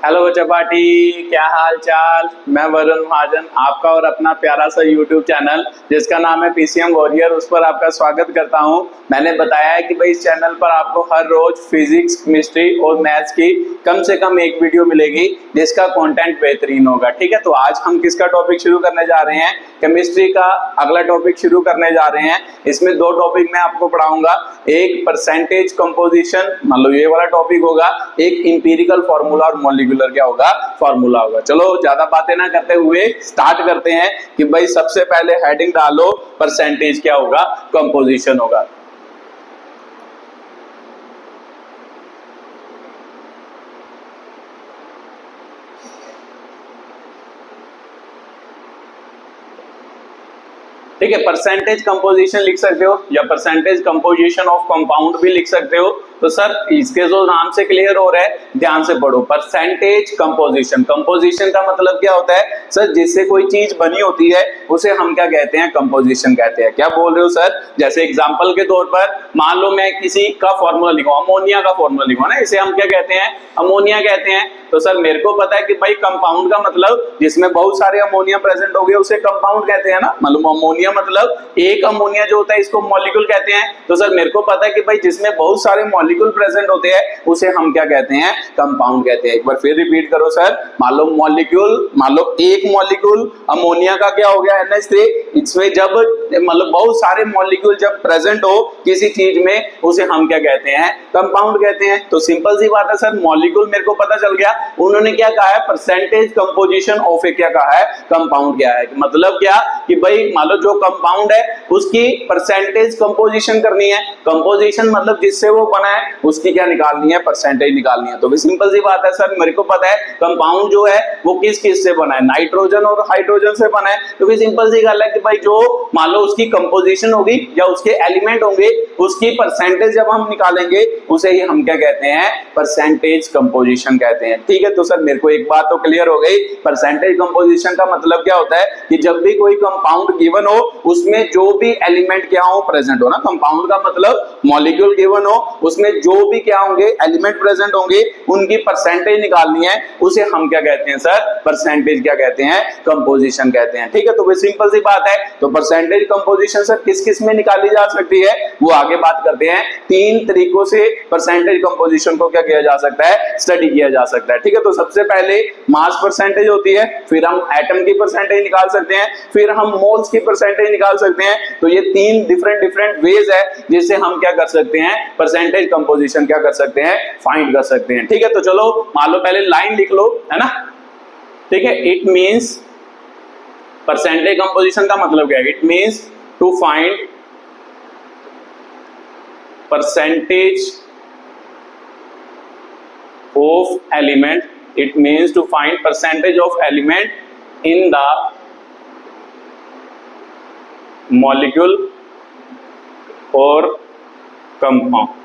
Hello बच्चा party, क्या हाल चाल। मैं वरुण महाजन, आपका और अपना प्यारा सा यूट्यूब चैनल जिसका नाम है पीसीएम वॉरियर, उस पर आपका स्वागत करता हूं। मैंने बताया है कि भाई इस चैनल पर आपको हर रोज फिजिक्स, केमिस्ट्री और मैथ्स की कम से कम एक वीडियो मिलेगी जिसका कंटेंट बेहतरीन होगा। ठीक है, तो आज हम किसका टॉपिक शुरू करने जा रहे हैं? केमिस्ट्री का अगला टॉपिक शुरू करने जा रहे हैं। इसमें दो टॉपिक मैं आपको पढ़ाऊंगा, एक परसेंटेज कंपोजिशन, मान लो ये वाला टॉपिक होगा, एक इंपीरिकल फॉर्मूला और मॉलिक्यूलर क्या होगा, फॉर्मूला होगा। चलो ज्यादा बातें ना करते हुए स्टार्ट करते हैं कि भाई सबसे पहले हेडिंग डालो, परसेंटेज क्या होगा, कंपोजिशन होगा। ठीक है, परसेंटेज कंपोजिशन लिख सकते हो या परसेंटेज कंपोजिशन ऑफ कंपाउंड भी लिख सकते हो। तो सर इसके जो नाम से क्लियर हो रहा है, ध्यान से पढ़ो। परसेंटेज कंपोजिशन, कंपोजिशन का मतलब क्या होता है सर? जिससे कोई चीज बनी होती है उसे हम क्या कहते हैं? कंपोजिशन कहते हैं। क्या बोल रहे हो सर? जैसे एग्जांपल के तौर पर मान लो मैं किसी का फॉर्मूला लिखूं, अमोनिया का फॉर्मूला लिखूं ना, इसे हम क्या कहते हैं? अमोनिया कहते हैं। तो सर मेरे को पता है कि भाई कंपाउंड का मतलब जिसमें बहुत सारे अमोनिया प्रेजेंट हो गए उसे कंपाउंड कहते हैं ना। मतलब अमोनिया मतलब एक अमोनिया जो होता है इसको मॉलिक्यूल कहते हैं। तो सर मेरे को पता है कि भाई जिसमें बहुत सारे मॉलिक्यूल प्रेजेंट होते हैं उसे हम क्या कहते हैं? कंपाउंड कहते हैं। एक बार फिर रिपीट करो सर। मान लो मॉलिक्यूल, मान लो एक मॉलिक्यूल अमोनिया का क्या हो गया, NH3। इसमें जब मतलब बहुत सारे मॉलिक्यूल जब प्रेजेंट हो किसी चीज में उसे हम क्या कहते हैं? कंपाउंड कहते हैं। तो सिंपल सी बात है सर, मॉलिक्यूल मेरे को पता चल गया। उन्होंने क्या कहा है? परसेंटेज कंपोजिशन ऑफ ए क्या कहा है? कंपाउंड क्या है। मतलब क्या कि भाई मान लो जो कंपाउंड है उसकी परसेंटेज कंपोजिशन करनी है। कंपोजिशन मतलब जिससे वो बना है उसकी क्या निकालनी है? परसेंटेज निकालनी है। तो भी सिंपल सी बात है सर, मेरे को पता है कंपाउंड जो है वो किस किस से बना है? नाइट्रोजन और हाइड्रोजन से बना है। तो भी सिंपल सी गल है कि भाई जो मान लो उसकी कंपोजिशन होगी या उसके एलिमेंट होंगे उसकी परसेंटेज जब हम निकालेंगे उसे ही हम क्या कहते हैं? परसेंटेज कंपोजिशन कहते हैं। ठीक है, तो सर मेरे को एक बात तो क्लियर हो गई, परसेंटेज कंपोजिशन का मतलब क्या होता है कि जब भी कोई कंपाउंड गिवन हो उसमें जो भी एलिमेंट क्या हो, प्रेजेंट हो ना। कंपाउंड का मतलब मॉलिक्यूल गिवन हो उसमें जो भी क्या होंगे, एलिमेंट प्रेजेंट होंगे, उनकी परसेंटेज निकालनी है, उसे हम क्या कहते हैं सर? परसेंटेज क्या कहते हैं? कंपोजिशन कहते हैं। ठीक है, तो वो सिंपल सी बात है। तो परसेंटेज कंपोजिशन सर किस किस में निकाली जा सकती है वो आगे बात करते हैं। तीन तरीकों से परसेंटेज कंपोजिशन को क्या किया जा सकता है? स्टडी किया जा सकता है। ठीक है, तो सबसे पहले मास परसेंटेज होती है, फिर हम एटम की परसेंटेज निकाल सकते हैं, फिर हम मोल्स की परसेंटेज निकाल सकते हैं। तो ये तीन डिफरेंट वेज है जिससे हम क्या कर सकते हैं? परसेंटेज कंपोजिशन क्या कर सकते हैं? फाइंड कर सकते हैं। ठीक है, तो चलो मान लो पहले लाइन लिख लो, है ना। ठीक है, इट मींस परसेंटेज कंपोजिशन का मतलब क्या है? It means to find percentage of element, it means to find percentage of element in the molecule और कंपाउंड।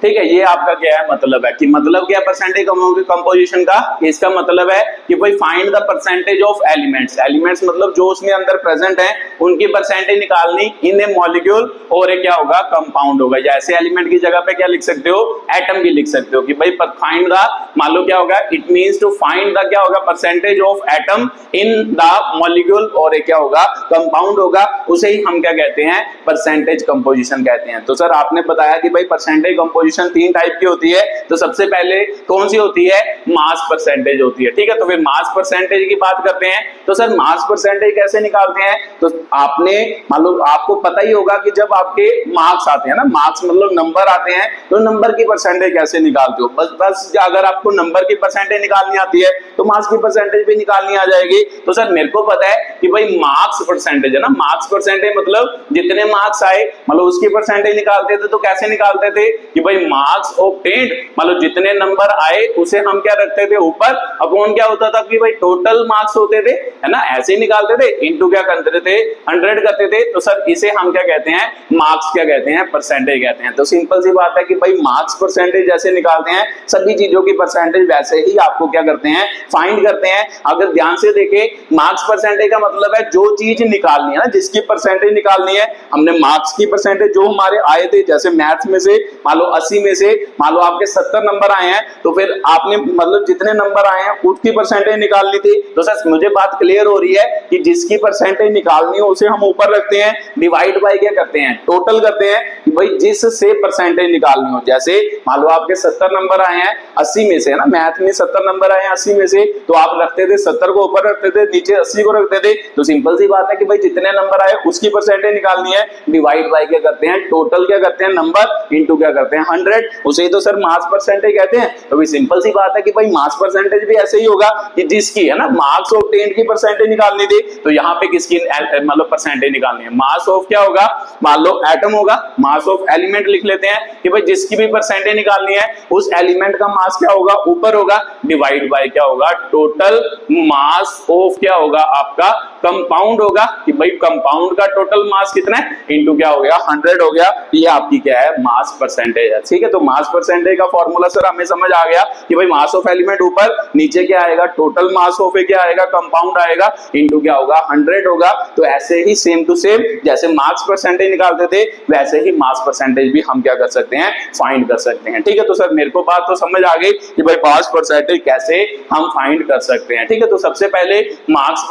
ठीक है, ये आपका क्या है मतलब है कि मतलब क्या परसेंटेज कंपोजिशन का? इसका मतलब है कि भाई find the percentage of elements. Elements मतलब जो उसमें अंदर प्रेजेंट है उनकी परसेंटेज निकालनी इन ए मॉलिक्यूल और एक क्या होगा? कंपाउंड होगा। या ऐसे एलिमेंट की जगह पे क्या लिख सकते हो? एटम भी लिख सकते हो कि भाई फाइंड द, मान लो क्या होगा? It means to find the क्या होगा? Percentage of atom in the molecule और एक क्या होगा? कंपाउंड होगा। उसे ही हम क्या कहते हैं? परसेंटेज कंपोजिशन कहते हैं। तो सर आपने बताया कि भाई परसेंटेज कंपोजिशन तीन टाइप की होती है। तो सबसे पहले कौन सी होती है? मास परसेंटेज होती है। ठीक है, तो फिर मास परसेंटेज की बात करते हैं। तो सर मास परसेंटेज कैसे निकालते हैं? तो आपने मान लो आपको पता ही होगा कि जब आपके मार्क्स आते हैं ना, मार्क्स मतलब नंबर आते हैं, तो नंबर की परसेंटेज कैसे निकालते हो? बस अगर आपको नंबर की परसेंटेज निकालनी आती है तो मार्क्स की परसेंटेज भी निकालनी आ जाएगी। तो सर मेरे को पता है कि भाई मार्क्स परसेंटेज है ना, मार्क्स परसेंटेज मतलब जितने मार्क्स आए मतलब उसकी परसेंटेज निकालते थे। तो कैसे निकालते थे कि भाई मार्क्स ऑब्टेन्ड, मतलब जितने नंबर आए उसे हम क्या रखते थे ऊपर, अपॉन क्या होता होता था कि भाई टोटल मार्क्स होते थे, है ना, ऐसे ही निकालते थे, इनटू क्या करते थे 100 करते थे। तो सर इसे हम क्या कहते हैं, मार्क्स क्या कहते हैं, परसेंटेज कहते हैं। तो सिंपल सी बात है कि भाई मार्क्स परसेंटेज जैसे निकालते हैं, सभी चीजों की परसेंटेज वैसे ही आपको क्या करते हैं, फाइंड करते हैं। अगर ध्यान से देखें मार्क्स परसेंटेज का मतलब है जो चीज निकालनी है ना, जिसकी परसेंटेज निकालनी है, हमने मार्क्स की परसेंटेज जो हमारे आए थे, जैसे मैथ्स में से मान लो 80 में से मान लो आपके 70 नंबर आए हैं, तो फिर आपने मतलब जितने नंबर आए हैं उसकी परसेंटेज निकालनी थी। तो सर मुझे बात क्लियर हो रही है कि जिसकी परसेंटेज निकालनी है उसे हम ऊपर रखते हैं, डिवाइड बाय क्या करते हैं, टोटल करते हैं कि भाई जिससे परसेंटेज निकालनी हो। जैसे मान लो आपके 70 नंबर आए हैं 80 में से, है ना, मैथ में 70 नंबर आए हैं 80 में से, तो आप रखते थे 70 को ऊपर रखते थे, नीचे 80 को रखते थे। तो सिंपल सी बात है कि भाई जितने नंबर आए उसकी परसेंटेज निकालनी है, डिवाइड बाय क्या करते हैं, टोटल क्या करते हैं, नंबर इनटू क्या करते हैं 100, उसे ही तो सर मास परसेंटेज कहते हैं। तो भी सिंपल सी बात है कि भाई मास परसेंटेज भी ऐसे ही होगा कि जिसकी, है ना, मार्क्स ऑफ 10 की परसेंटेज निकालनी थी, तो यहाँ पे किसकी मतलब परसेंटेज निकालनी है, मास ऑफ क्या होगा, मान लो एटम होगा, मास ऑफ एलिमेंट लिख लेते हैं कि भाई जिसकी भी परसेंटेज निकालनी है उस एलिमेंट का मास क्या होगा, ऊपर होगा, डिवाइड बाय क्या होगा, टोटल मास ऑफ क्या होगा आपका कंपाउंड होगा, कि भाई कंपाउंड का टोटल मास कितना है, इनटू क्या हो गया 100 हो गया। ये आपकी क्या है, मास परसेंटेज है। ठीक है, तो मास परसेंटेज का फॉर्मूला सर हमें समझ आ गया कि भाई मास ऑफ एलिमेंट ऊपर, नीचे क्या आएगा, टोटल मास ऑफ क्या आएगा, कंपाउंड आएगा, इनटू क्या होगा 100 होगा। तो ऐसे ही सेम टू सेम जैसे मार्क्स परसेंटेज निकालते थे वैसे ही मास परसेंटेज भी हम क्या कर सकते हैं, फाइंड कर सकते हैं। ठीक है, तो सर मेरे को बात तो समझ आ गई कि भाई मास परसेंटेज कैसे हम फाइंड कर सकते हैं। ठीक है, तो सबसे पहले मास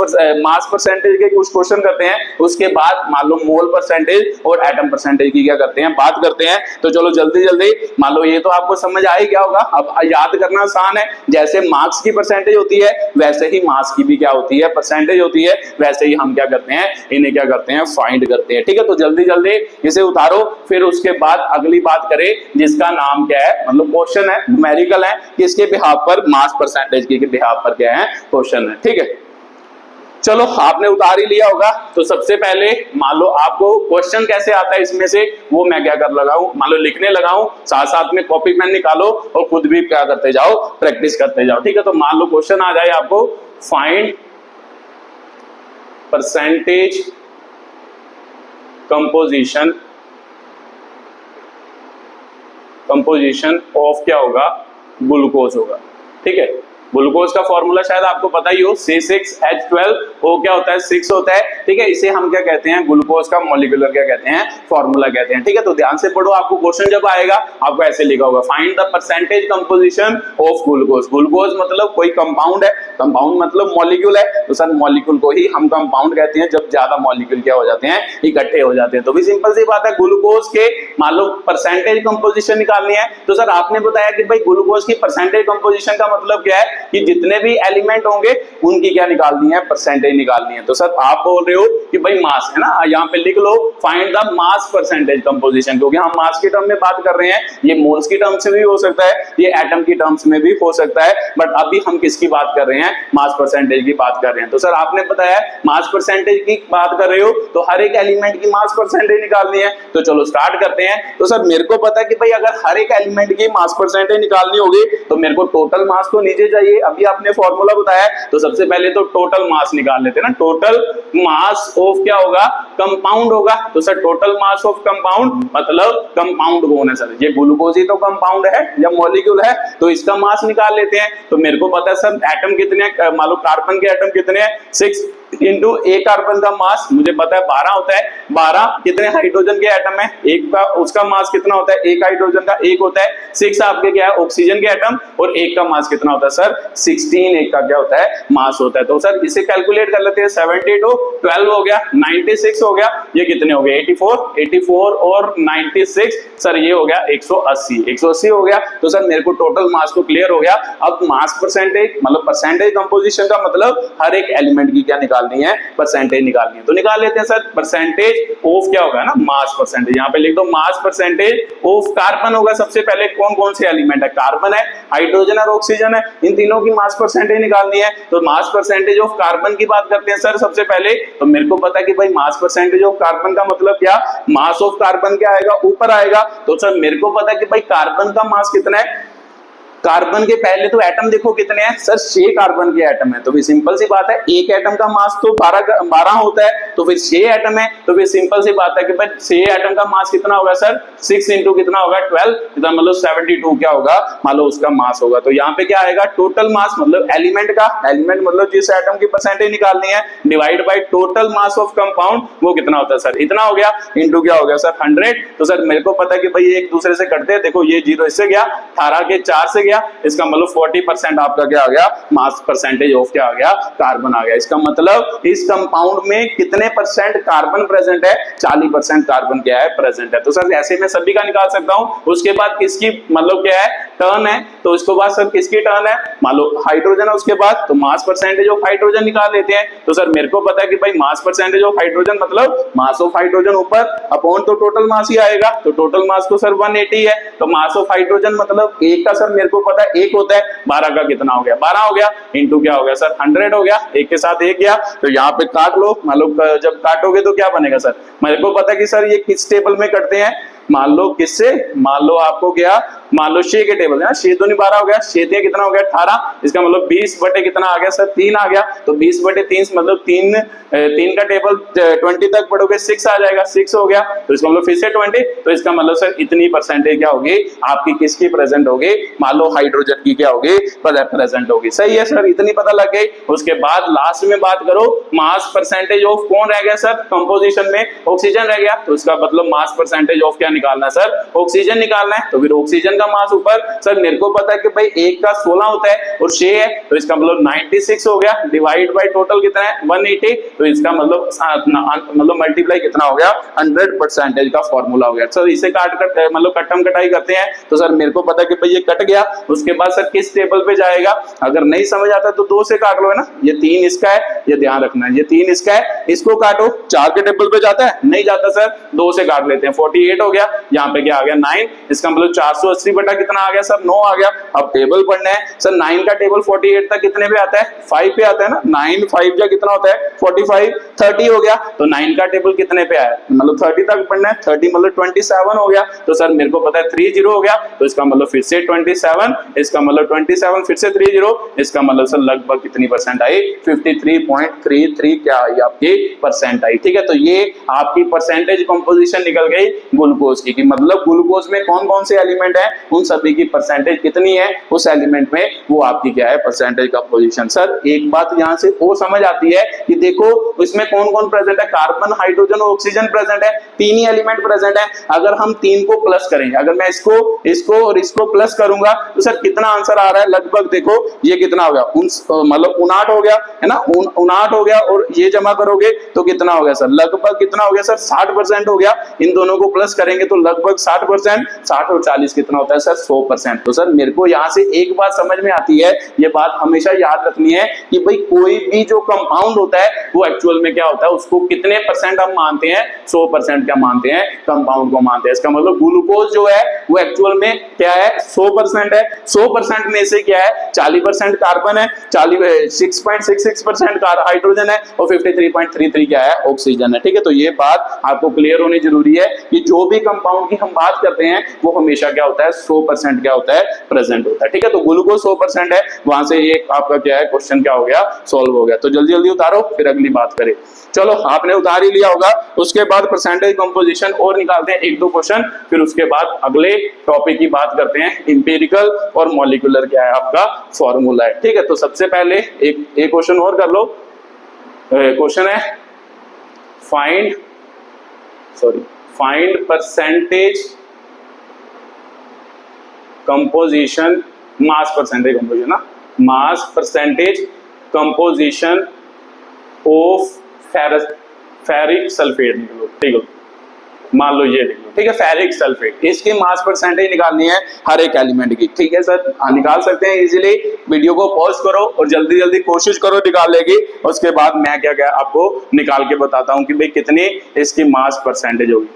परसेंटेज के कुछ क्वेश्चन करते हैं, उसके बाद मान लो मोल परसेंटेज और एटम परसेंटेज की क्या करते हैं, बात करते हैं। तो चलो जल्दी जल्दी, मान लो ये तो आपको समझ आ ही गया होगा, अब याद करना आसान है। जैसे मार्क्स की परसेंटेज होती है वैसे ही मास की भी क्या होती है, परसेंटेज होती है, वैसे ही हम क्या करते हैं, इन्हें क्या करते हैं, फाइंड करते हैं। ठीक है, तो जल्दी जल्दी इसे उतारो, फिर उसके बाद अगली बात करें जिसका नाम क्या है, मतलब क्वेश्चन है, न्यूमेरिकल है, किसके बिहाफ पर, मास परसेंटेज के बिहाफ पर क्या है, क्वेश्चन है। ठीक है, चलो आपने उतार ही लिया होगा। तो सबसे पहले मान लो आपको क्वेश्चन कैसे आता है इसमें से, वो मैं क्या कर लगाऊं, मान लो लिखने लगाऊं, साथ साथ में कॉपी पेन निकालो और खुद भी क्या करते जाओ, प्रैक्टिस करते जाओ। ठीक है, तो मान लो क्वेश्चन आ जाए आपको, फाइंड परसेंटेज कंपोजिशन ऑफ क्या होगा, ग्लूकोज होगा। ठीक है, ग्लूकोज का फॉर्मूला शायद आपको पता ही हो, C6H12, वो क्या होता है, 6 होता है। ठीक है, इसे हम क्या कहते हैं, ग्लूकोज का मॉलिक्यूलर क्या कहते हैं, फॉर्मूला कहते हैं। ठीक है, तो ध्यान से पढ़ो, आपको क्वेश्चन जब आएगा आपको ऐसे लिखा होगा, find the percentage composition of glucose. Glucose मतलब कोई कंपाउंड है, कंपाउंड मतलब मॉलिक्यूल है, तो सर मॉलिक्यूल को ही हम कंपाउंड कहते हैं जब ज्यादा मॉलिक्यूल क्या हो जाते हैं, इकट्ठे हो जाते हैं। तो भी सिंपल सी बात है, ग्लूकोज के मान लो परसेंटेज कंपोजिशन निकालनी है, तो सर आपने बताया कि भाई ग्लूकोज की परसेंटेज कंपोजिशन का मतलब क्या है कि जितने भी एलिमेंट होंगे उनकी क्या निकालनी है, परसेंटेज निकालनी है। तो सर आप बोल रहे हो कि भाई मास है ना, यहाँ पे लिख लो find the mass percentage composition, क्योंकि हम मास के टर्म में बात कर रहे हैं, ये मोल्स की टर्म्स में भी हो सकता है, ये एटम की टर्म्स में भी हो सकता है, बट अभी हम किसकी बात कर रहे हैं, मास परसेंटेज की बात कर रहे हैं। तो सर आपने बताया मास परसेंटेज की बात कर रहे हो तो हर एक एलिमेंट की मास परसेंटेज निकालनी है। तो चलो स्टार्ट करते हैं। तो सर मेरे को पता है कि भाई अगर हर एक एलिमेंट की मास परसेंटेज निकालनी होगी तो मेरे को टोटल मास तो नीचे चाहिए, अभी आपने फॉर्मूला बताया। तो सबसे पहले तो टोटल मास निकाल लेते हैं ना, टोटल मास ऑफ क्या होगा, कंपाउंड होगा। तो sir total mass of compound मतलब कंपाउंड कौन है सर, ये ग्लूकोज ही तो कंपाउंड है या मॉलिक्यूल है, तो इसका मास निकाल लेते हैं। तो मेरे को पता है सर एटम कितने हैं, मान लो कार्बन के एटम कितने हैं, 6 इंटू एक कार्बन का मास मुझे पता है 12 होता है। 12 कितने हाइड्रोजन के एटम है, एक का उसका मास कितना होता है, एक हाइड्रोजन का 1 होता है। 6 आपके क्या है, ऑक्सीजन के एटम, और एक का मास कितना होता है सर 16, एक का क्या होता है, मास होता है। तो सर इसे कैलकुलेट कर लेते हैं, 72 12 हो गया, 96 हो गया, ये कितने हो गए 84 और 96 सर ये हो गया 180 हो गया। तो सर मेरे को टोटल मास तो क्लियर हो गया। अब मास परसेंटेज मतलब परसेंटेज कंपोजिशन का मतलब हर एक एलिमेंट की क्या निकालनी है, परसेंटेज निकालनी है। तो निकाल लेते हैं सर, परसेंटेज ऑफ क्या होगा ना, मास परसेंटेज। यहाँ पे लिख दो मास परसेंटेज ऑफ कार्बन होगा। सबसे पहले कौन कौन से एलिमेंट है, कार्बन है, हाइड्रोजन और ऑक्सीजन है, इन तीनों की मास परसेंटेज निकालनी है। तो मास परसेंटेज ऑफ कार्बन की बात करते हैं सर सबसे पहले। तो मेरे को पता है कि भाई मास परसेंटेज ऑफ कार्बन का मतलब क्या, मास ऑफ कार्बन क्या आएगा, ऊपर आएगा। तो सर मेरे को पता है कि भाई कार्बन का मास कितना है, कार्बन के पहले तो एटम देखो कितने हैं सर, 6 कार्बन के एटम है, तो फिर सिंपल सी बात है एक एटम का मास तो 12 होता है, तो फिर 6 एटम है, तो फिर सिंपल सी बात है कि भाई 6 एटम का मास कितना होगा सर, 6 इंटू कितना होगा 12, इतना मतलब 72 क्या होगा मान लो उसका मास होगा। तो यहाँ पे क्या आएगा टोटल मास मतलब एलिमेंट का, एलिमेंट मतलब जिस एटम की परसेंटेज निकालनी है divide by total mass of compound, वो कितना होता है सर, इतना हो गया, इंटू क्या हो गया सर 100। तो सर मेरे को पता है कि भाई एक दूसरे से कटते हैं, देखो ये 0 इससे गया, 18 के 4 से गया, इसका मतलब 40% आपका क्या आ गया मास परसेंटेज ऑफ क्या आ गया कार्बन आ गया। इसका मतलब इस कंपाउंड में कितने परसेंट कार्बन प्रेजेंट है, 40% कार्बन क्या है प्रेजेंट है। तो सर ऐसे मैं सभी का निकाल सकता हूं। उसके बाद किसकी मतलब क्या है टर्न है, तो इसके बाद सर किसकी टर्न है, मान लो हाइड्रोजन है उसके बाद, तो मास परसेंटेज ऑफ हाइड्रोजन निकाल लेते हैं। तो सर मेरे को पता है कि भाई मास परसेंटेज ऑफ हाइड्रोजन मतलब मास ऑफ हाइड्रोजन ऊपर अपॉन तो टोटल मास ही आएगा, तो टोटल मास तो सर 180 है, तो मास ऑफ हाइड्रोजन मतलब एक का सर मेरे को पता है 1 होता है, 12 का कितना हो गया 12 हो गया, इंटू क्या हो गया सर 100 हो गया, एक के साथ एक गया, तो यहाँ पे काट लो, मान लो जब काटोगे तो क्या बनेगा सर, मेरे को पता है कि सर ये किस टेबल में कटते हैं, मान लो किससे, मान लो आपको क्या, मान लो 6 के टेबल है ना, 6 दूनी 12 हो गया, 6 दिया कितना हो गया 18, इसका मतलब 20 बटे कितना आ गया सर 3 आ गया, तो 20 बटे 3 मतलब 3 का टेबल 20 तक पढ़ोगे 6 आ जाएगा, 6 हो गया, तो इसका मतलब फिर से 20, तो इसका मतलब सर इतनी परसेंटेज क्या होगी आपकी किसकी प्रेजेंट होगी, मान लो हाइड्रोजन की क्या होगी प्रेजेंट होगी। सही है सर, इतनी पता लग गई। उसके बाद लास्ट में बात करो मास परसेंटेज ऑफ कौन रह गया सर, कंपोजिशन में ऑक्सीजन रह गया, तो इसका मतलब मास परसेंटेज ऑफ क्या निकालना है सर, ऑक्सीजन निकालना है। तो फिर ऑक्सीजन का मास ऊपर सर मेरे को पता है कि भाई 1 का 16 होता है और 6 है, तो इसका मतलब 96 हो गया, डिवाइड बाय टोटल कितना है 180, तो इसका मतलब मल्टीप्लाई कितना हो गया 100% का फॉर्मूला हो गया। सर इसे काट कर मतलब कटम कटाई करते हैं, तो सर मेरे को पता है कि भाई ये कट गया, उसके बाद सर किस टेबल पे जाएगा, अगर नहीं समझ आता तो 2 से काट लो, है ना, ये 3 इसका है, ये ध्यान रखना है, ये 3 इसका है, इसको काटो, 4 के टेबल पे जाता है, नहीं जाता सर, 2 से काट लेते हैं, 48 हो गया, यहाँ पे क्या आ गया 9, इसका मतलब 480 बटा कितना आ गया सर 9 आ गया। अब टेबल पढ़ना है सर, 9 का टेबल 48 तक कितने पे आता है 5 पे आता है ना, 9 5 का कितना होता है 45, 30 हो गया, तो 9 का टेबल कितने पे आया मतलब 30 तक पढ़ना है, 30 मतलब 27 हो गया, तो सर मेरे को पता है 30 हो गया, तो इसका मतलब फिर से 27, इसका मतलब 27 फिर से 30, इसका मतलब सर लगभग कितनी परसेंट आई 53.33 क्या आई आपकी परसेंट आई। ठीक है, तो ये आपकी परसेंटेज कंपोजिशन निकल गई ग्लूकोज की, मतलब ग्लूकोज में कौन कौन से एलिमेंट है उन सभी की परसेंटेज कितनी है उस एलिमेंट में, वो आपकी क्या है परसेंटेज कंपोजिशन। सर एक बात यहाँ से वो समझ आती है कि देखो इसमें कौन कौन प्रेजेंट है, कार्बन हाइड्रोजन और ऑक्सीजन प्रेजेंट है, 3 ही एलिमेंट प्रेजेंट है। अगर हम 3 को प्लस करेंगे, अगर मैं इसको और इसको प्लस करूंगा तो सर कितना आंसर आ रहा है, लगभग देखो ये कितना हो गया मतलब 59 हो गया, है ना, 59 हो गया, और ये जमा करोगे तो कितना हो गया सर, लगभग कितना हो गया सर 60% हो गया। इन दोनों को प्लस करेंगे तो लगभग 60%, 60 और 40 कितना होता है सर 100%। तो सर मेरे को यहाँ से एक बात समझ में आती है, ये बात हमेशा याद रखनी है कि भाई कोई भी जो कंपाउंड होता है वो एक्चुअल में क्या होता है, उसको कितने परसेंट हम मानते हैं, 100% क्या मानते हैं, कंपाउंड को मानते हैं। इसका मतलब ग्लूकोज जो है वो एक्चुअल में क्या है 100% है, 100% में से क्या है 40% कार्बन है, 6.66% हाइड्रोजन है और 53.33 क्या है ऑक्सीजन है। ठीक है, तो ये बात आपको क्लियर होनी जरूरी है कि जो भी कंपाउंड की हम बात करते हैं वो हमेशा क्या होता है 100% क्या होता है प्रेजेंट होता है। ठीक है, तो ग्लूकोज 100% है, वहां से एक आपका क्या है क्वेश्चन क्या हो गया सॉल्व हो गया। तो जल्दी जल्दी उतारो फिर अगली बात करें। चलो आपने उतार ही लिया होगा, उसके बाद परसेंटेज कंपोजिशन और निकालते हैं 1-2 क्वेश्चन, फिर उसके बाद अगले टॉपिक की बात करते हैं इंपेरिकल और मॉलिक्यूलर क्या है आपका फॉर्मूला है। ठीक है, तो सबसे पहले एक क्वेश्चन और कर लो। क्वेश्चन है find percentage composition, mass percentage composition ना, mass percentage composition of ferric sulphate निकलो। ठीक है, मान लो ये लिख लो, ठीक है, फेरिक सल्फेट, इसकी मास परसेंटेज निकालनी है हर एक एलिमेंट की। ठीक है सर, निकाल सकते हैं इजीली, वीडियो को पॉज करो और जल्दी जल्दी कोशिश करो निकालने की, उसके बाद मैं क्या क्या आपको निकाल के बताता हूं कि भाई कितनी इसकी मास परसेंटेज होगी।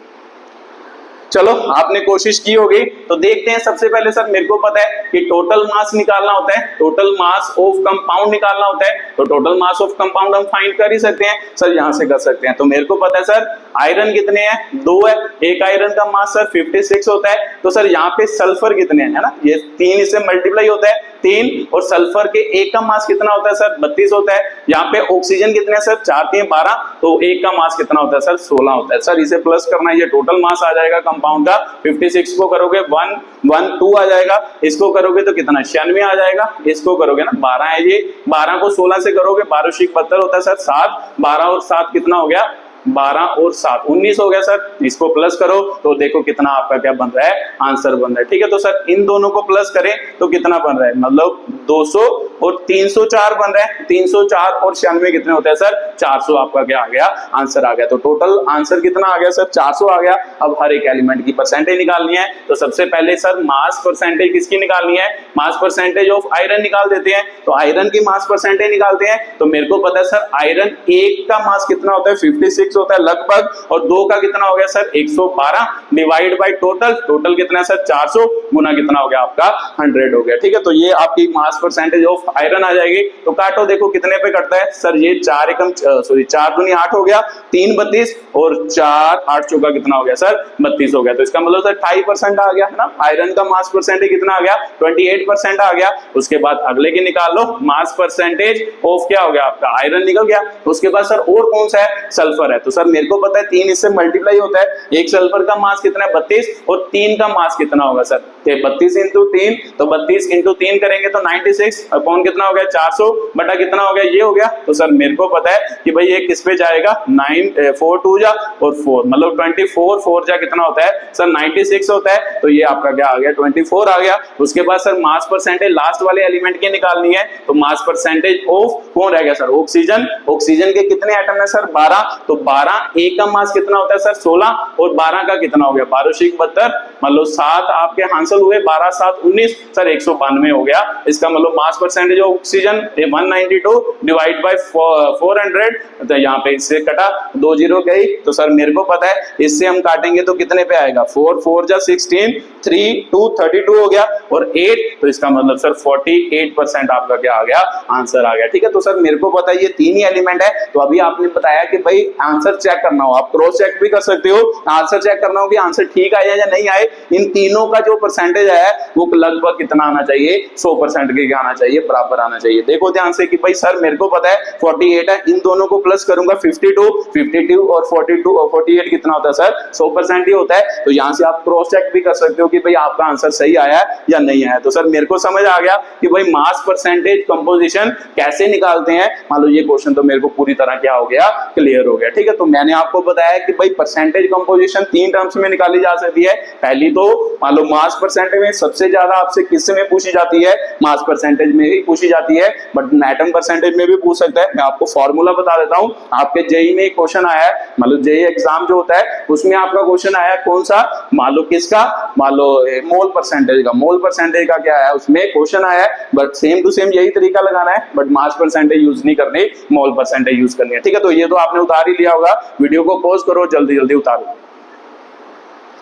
चलो आपने कोशिश की होगी, तो देखते हैं। सबसे पहले सर मेरे को पता है कि टोटल मास निकालना होता है, टोटल मास ऑफ कंपाउंड निकालना होता है। तो टोटल मास ऑफ कंपाउंड हम फाइंड कर ही सकते हैं सर, यहां से कर सकते हैं। तो मेरे को पता है सर आयरन कितने हैं, 2 है। एक आयरन का मास सर 56 होता है। तो सर यहाँ पे सल्फर कितने हैं, है ना, ये 3 इससे मल्टीप्लाई होता है 3, और सल्फर के एक का मास कितना होता है सर 32 होता है। यहाँ पे ऑक्सीजन कितने हैं सर 4 3 12, तो एक का मास कितना होता है सर 16 होता है। सर इसे प्लस करना है, ये टोटल मास आ जाएगा कंपाउंड का। 56 को करोगे 112 आ जाएगा, इसको करोगे तो कितना 96 आ जाएगा, इसको करोगे ना 12 है, ये 12 को 16 से करोगे 12 × 72 होता है सर 7, 12 और 7 कितना हो गया 12 और 7 19 हो गया सर। इसको प्लस करो तो देखो कितना आपका क्या बन रहा है, आंसर बन रहा है। ठीक है, तो सर इन दोनों को प्लस करें तो कितना बन रहा है, मतलब 200 और 304 बन रहा है। 304 और 96 कितने होते हैं सर 400, आपका क्या आ गया, आंसर आ गया। तो टोटल आंसर कितना आ गया सर 400 आ गया। अब हर एक एलिमेंट की परसेंटेज निकालनी है। तो सबसे पहले सर मास परसेंटेज किसकी निकालनी है, मास परसेंटेज ऑफ आयरन निकाल देते हैं। तो आयरन की मास परसेंटेज निकालते हैं। तो मेरे को पता है सर आयरन एक का मास कितना होता है 56 होता है लगभग, और 2 का कितना हो गया sir 112 divide by total, total कितना है सर 400 गुना कितना हो गया आपका 100 हो गया। ठीक है, तो ये आपकी मास परसेंटेज ऑफ आयरन आ जाएगी। तो काटो देखो कितने पे कटता है सर, ये 4 एकम 4 दूनी 8 हो गया, 3 32 और 4 8 चौका कितना हो गया सर 32 हो गया। तो इसका मतलब सर 2.5% आ गया है ना। आयरन का मास परसेंटेज कितना आ गया 28% आ गया। उसके बाद अगले की निकाल लो, मास परसेंटेज ऑफ क्या हो गया आपका आयरन निकल गया। उसके बाद सर और कौन सा है, सल्फर है। तो सर मेरे को पता है 3 इससे मल्टीप्लाई होता है। एक सल्फर का मास कितना है 32 और 3 का मास कितना होगा सर 32 × 3, तो 32 × 3 करेंगे तो 96 अपॉन कितना हो गया 400 बटा कितना हो गया ये हो गया। तो सर मेरे को पता है कि भाई ये किस पे जाएगा 9 4 2 जा और 4 मतलब 24 4 जा कितना होता है सर 96 होता है। तो ये आपका क्या आ गया 24 आ गया। उसके बाद सर मास परसेंटेज लास्ट वाले एलिमेंट की निकालनी है। तो मास परसेंटेज ऑफ कौन रह गया सर ऑक्सीजन। ऑक्सीजन के कितने एटम है सर 12, तो 12 एक का मास कितना होता है सर 16 और 12 का कितना हो गया 12 × 72 मतलब 7 आपके हासिल हुए 12 7 19 सर 192 हो गया। इसका मतलब mass percentage of oxygen 192 divide by 400, तो यहाँ पे इससे कटा 2 0 गई। तो सर मेरे को पता है इससे हम काटेंगे तो कितने पे आएगा 4 4 जा 16 3 2 32 हो गया और 8, तो इसका मतलब सर 48% आपका क्या आ गया आंसर आ गया। ठीक है, तो सर मेरे को पता है ये 3 ही एलिमेंट है। तो अभी आपने बताया कि भाई आंसर चेक करना हो, आप क्रॉस चेक भी कर सकते हो, आंसर चेक करना हो कि आंसर ठीक आया या नहीं आए। इन तीनों का जो परसेंटेज है वो लगभग कितना आना चाहिए 100% के आना चाहिए, बराबर आना चाहिए। देखो ध्यान से कि भाई सर मेरे को पता है 48 है, इन दोनों को प्लस करूंगा 52 और 42 और 48 कितना होता है सर 100% ही होता है। तो यहाँ से आप क्रॉस चेक भी कर सकते हो कि भाई आपका आंसर सही आया है या नहीं आया। तो सर मेरे को समझ आ गया कि भाई मास परसेंटेज कंपोजिशन कैसे निकालते हैं। मान लो ये क्वेश्चन तो मेरे को पूरी तरह क्या हो गया क्लियर हो गया। ठीक है, तो मैंने आपको बताया कि भाई परसेंटेज कंपोजिशन 3 टर्म्स में निकाली जा सकती है। पहली तो मान लो मास परसेंटेज में सबसे ज्यादा आपसे किससे में पूछी जाती है, मास परसेंटेज में ही पूछी जाती है, बट एटम परसेंटेज में भी पूछ सकता है। मैं आपको फॉर्मूला बता देता हूं। आपके जेई में एक क्वेश्चन आया है, मान लो जेई एग्जाम जो होता है उसमें आपका क्वेश्चन आया कौन सा, मान लो किसका, मान लो मोल परसेंटेज का। मोल परसेंटेज का क्या है उसमें क्वेश्चन आया है, बट सेम टू सेम यही तरीका लगाना है, बट मास परसेंटेज यूज नहीं करनी, मोल परसेंटेज यूज करनी है। ठीक है, तो ये तो आपने उतार ही लिया होगा। वीडियो को पॉज करो, जल्दी जल्दी उतारो।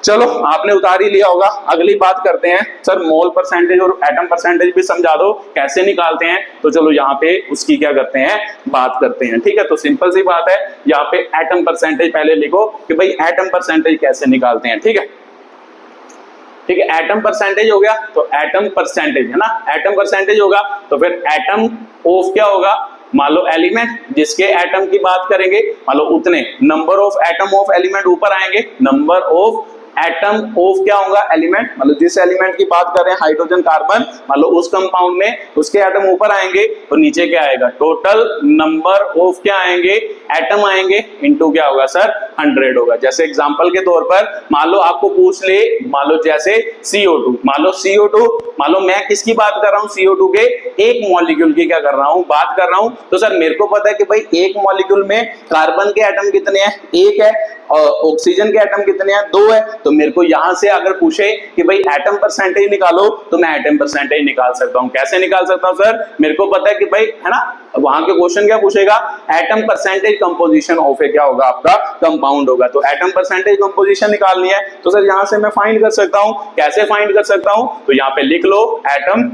चलो आपने उतार ही लिया होगा। अगली बात करते हैं सर मोल परसेंटेज और एटम परसेंटेज भी समझा दो कैसे निकालते हैं। तो चलो यहाँ पे उसकी क्या करते हैं बात करते हैं। ठीक है, तो सिंपल सी बात है, यहाँ पे एटम परसेंटेज पहले लिखो कि भाई एटम परसेंटेज कैसे निकालते हैं। ठीक है, ठीक है, एटम परसेंटेज हो गया तो एटम परसेंटेज है ना, एटम परसेंटेज होगा तो फिर एटम ऑफ क्या होगा, मान लो एलिमेंट जिसके एटम की बात करेंगे, मान लो उतने number of atom of element ऊपर आएंगे, नंबर ऑफ एटम ऑफ क्या होगा एलिमेंट, मतलब जिस एलिमेंट की बात कर रहे हैं हाइड्रोजन कार्बन, मान लो उस कंपाउंड में उसके एटम ऊपर आएंगे तो नीचे क्या आएगा टोटल नंबर ऑफ क्या आएंगे एटम आएंगे इनटू क्या होगा सर 100 होगा। जैसे एग्जांपल के तौर पर मान लो आपको पूछ ले, मान लो जैसे CO2, मान लो CO2 मान लो मैं किसकी बात कर रहा हूँ, CO2 के एक मॉलिक्यूल की क्या कर रहा हूँ, बात कर रहा हूँ। तो सर मेरे को पता है कि भाई एक मॉलिक्यूल में कार्बन के एटम कितने हैं, एक है, और ऑक्सीजन के एटम कितने हैं, 2 है। तो मेरे को यहां से अगर पूछे कि भाई एटम परसेंटेज निकालो, तो मैं एटम परसेंटेज निकाल सकता हूं। कैसे निकाल सकता हूं सर, मेरे को पता है कि भाई, है ना, वहां के क्वेश्चन क्या पूछेगा, atom percentage composition of a क्या होगा आपका कंपाउंड होगा। तो एटम परसेंटेज कंपोजिशन निकालनी है, तो सर यहां से मैं फाइंड कर सकता हूं। कैसे फाइंड कर सकता हूं, तो यहां पे लिख लो एटम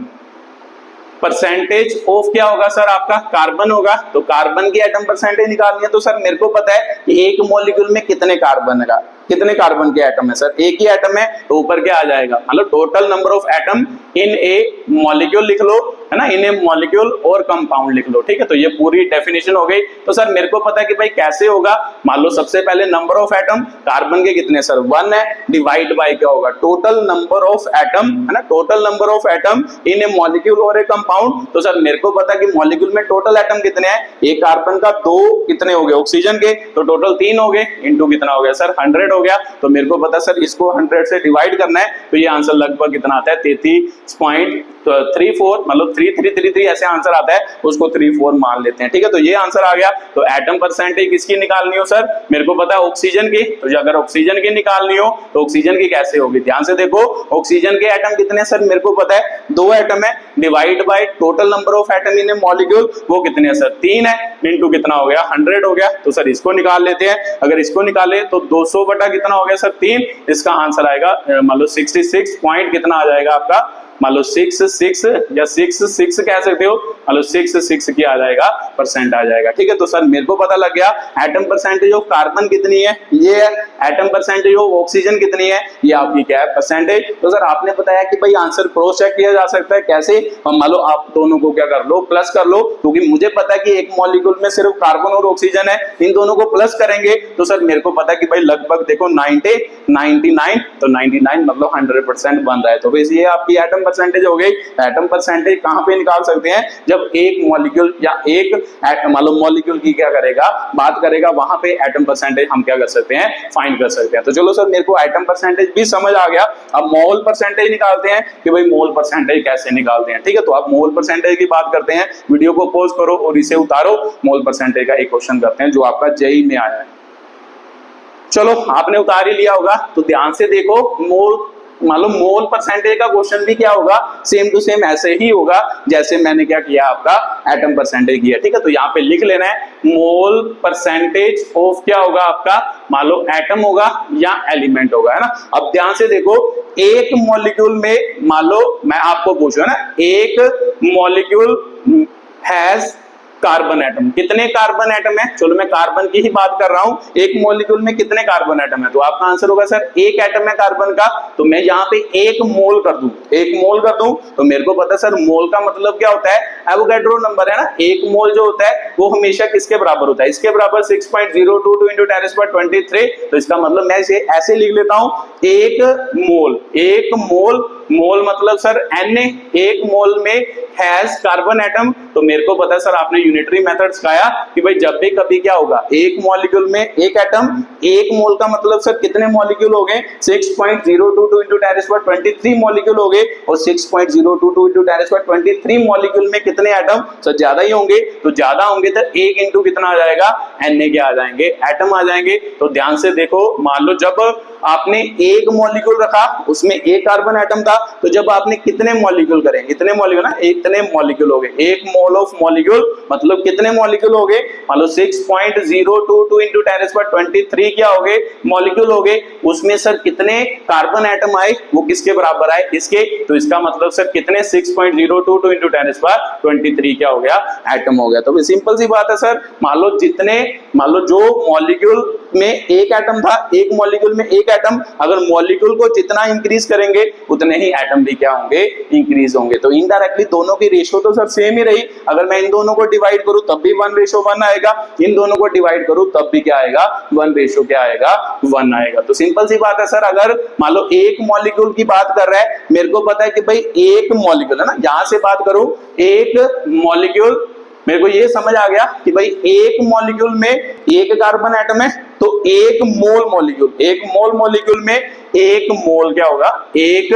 परसेंटेज ऑफ क्या होगा सर आपका कार्बन होगा। तो कार्बन की एटम परसेंटेज निकालनी है, तो सर मेरे को पता है कि एक मॉलिक्यूल में कितने कार्बन है, कितने कार्बन के एटम है सर, एक ही एटम है, तो ऊपर क्या आ जाएगा, मतलब total number of atom in a molecule लिख लो, है ना, इन ए मॉलिक्यूल और कंपाउंड लिख लो। ठीक है, तो ये पूरी डेफिनेशन हो गई। तो सर मेरे को पता है कि भाई कैसे होगा, मान लो सबसे पहले नंबर ऑफ एटम कार्बन के कितने सर 1 है, डिवाइड बाय क्या होगा टोटल नंबर ऑफ एटम, है ना, total number of atom in a molecule और ए कंपाउंड। तो सर मेरे को पता है कि मॉलिक्यूल में टोटल एटम कितने हैं, एक कार्बन का 2 कितने हो गए ऑक्सीजन के, तो टोटल 3 हो गए, इनटू कितना हो गया सर 100 हो गया। तो मेरे को पता सर इसको 100 से डिवाइड करना है, तो ये आंसर लगभग कितना आता है 33.34, मतलब 3333 ऐसे आंसर आता है, उसको 34 मान लेते हैं। ठीक है, तो ये आंसर आ गया। तो एटम परसेंटेज किसकी निकालनी हो सर, मेरे को पता है ऑक्सीजन की। तो अगर ऑक्सीजन की निकालनी हो तो ऑक्सीजन की कैसे होगी, ध्यान से देखो, ऑक्सीजन के एटम कितने सर, मेरे को पता है 2 एटम है, divide by total number of atom in a molecule, वो कितने हैं सर 3 है, इनटू कितना हो गया 100 हो गया। तो सर इसको निकाल लेते हैं, अगर इसको निकाले तो 200 बटा कितना हो गया सर 3, इसका आंसर आएगा मान लो 66 पॉइंट कितना आ जाएगा आपका, मान लो 66 या 66 कह सकते हो, मान लो 66 की आ जाएगा परसेंट आ जाएगा। ठीक है, तो सर मेरे को पता लग गया एटम परसेंटेज ऑफ कार्बन कितनी है, ये है, एटम परसेंटेज ऑफ ऑक्सीजन कितनी है, ये आपकी क्या है परसेंटेज। तो सर आपने बताया कि भाई आंसर क्रॉस चेक किया जा सकता है, कैसे, हम मान लो आप दोनों को क्या कर लो प्लस कर लो, क्योंकि मुझे पता है कि एक मॉलिक्यूल में सिर्फ कार्बन और ऑक्सीजन है, इन दोनों को प्लस करेंगे तो सर मेरे को पता है कि भाई लगभग देखो 99, तो 99 मतलब 100% बन रहा है। तो वैसे ये आपकी एटम परसेंटेज हो गई। एटम परसेंटेज कहां पे निकाल सकते हैं, जब एक मॉलिक्यूल या एक मान लो मॉलिक्यूल की क्या करेगा बात करेगा, वहां पे एटम परसेंटेज हम क्या कर सकते हैं फाइंड कर सकते हैं। तो चलो सर मेरे को एटम परसेंटेज भी समझ आ गया, अब मोल परसेंटेज निकालते हैं कि भाई मोल परसेंटेज कैसे निकालते हैं। ठीक है, तो आप मोल परसेंटेज की बात करते हैं, वीडियो को पॉज करो और इसे उतारो, मोल परसेंटेज का एक क्वेश्चन करते हैं जो आपका जेईई में आया है। चलो आपने उतार ही लिया होगा, तो ध्यान से देखो, मोल मान लो मोल परसेंटेज का क्वेश्चन भी क्या होगा, सेम टू सेम ऐसे ही होगा जैसे मैंने क्या किया आपका एटम परसेंटेज किया। ठीक है, तो यहाँ पे लिख लेना है मोल परसेंटेज ऑफ क्या होगा आपका, मान लो एटम होगा या एलिमेंट होगा, है ना। अब ध्यान से देखो, एक मॉलिक्यूल में मान लो मैं आपको पूछूं ना, एक मॉलिक्यूल हैज कार्बन एटम, कितने कार्बन एटम है, चलो मैं कार्बन की ही बात कर रहा हूं, एक मॉलिक्यूल में कितने कार्बन एटम है, तो आपका आंसर होगा सर एक एटम है कार्बन का, तो मैं यहाँ पे एक मोल कर दूं, एक मोल कर दूं, तो मेरे को पता है सर मोल का मतलब क्या होता है, एवोगैड्रो नंबर है ना, एक मोल जो होता है वो हमेशा किसके बराबर होता है, इसके बराबर 6.022 into 10⁻23। तो इसका मतलब मैं इसे ऐसे लिख लेता हूं, एक मोल, एक मोल, मोल मतलब सर Na, एक मोल में हैज कार्बन एटम। तो मेरे को पता है सर आपने यूनिटरी मेथड सिखाया कि भाई जब भी कभी क्या होगा, एक मॉलिक्यूल में एक एटम, एक मोल का मतलब सर कितने मॉलिक्यूल हो गए, 6.022 into 10⁻23 मॉलिक्यूल हो गए, और 6.022 into 10⁻23 मॉलिक्यूल में कितने एटम सर ज्यादा ही होंगे, तो ज्यादा होंगे तो एक इंटू कितना आ जाएगा Na क्या आ जाएंगे, एटम आ जाएंगे। तो ध्यान से देखो, मान लो जब आपने एक मॉलिक्यूल रखा उसमें एक कार्बन एटम था, तो जब आपने कितने मॉलिक्यूल करें, इतने मॉलिक्यूल ना, इतने मॉलिक्यूल हो गए, एक मोल ऑफ मॉलिक्यूल मतलब कितने मॉलिक्यूल हो गए, मान लो 6.022 into 10⁻23 क्या हो गए मॉलिक्यूल हो गए, उसमें सर कितने कार्बन एटम आए, वो किसके बराबर आए, इसके। तो इसका मतलब सर कितने 6.022 into 10⁻23 क्या हो गया एटम हो गया। तो सिंपल सी बात है सर, मान लो जितने, मान लो जो मॉलिक्यूल में एक एटम था, एक मॉलिक्यूल में एक एटम, अगर मॉलिक्यूल को जितना इंक्रीज करेंगे उतने ही एटम भी क्या होंगे इंक्रीज होंगे। तो इनडायरेक्टली दोनों की रेशियो तो सर सेम ही रही, अगर मैं इन दोनों को डिवाइड करूं तब भी 1:1 आएगा, इन दोनों को डिवाइड करूं तब भी क्या आएगा 1 क्या आएगा 1 आएगा। तो सिंपल सी बात है सर, अगर मान लो एक मॉलिक्यूल की बात कर रहा है, मेरे को पता है कि भाई एक मॉलिक्यूल है ना, यहां से बात करूं एक मॉलिक्यूल, मेरे को ये समझ आ गया कि भाई एक मॉलिक्यूल में एक कार्बन एटम है, तो एक मोल मॉलिक्यूल, एक मोल मॉलिक्यूल में एक मोल क्या होगा, एक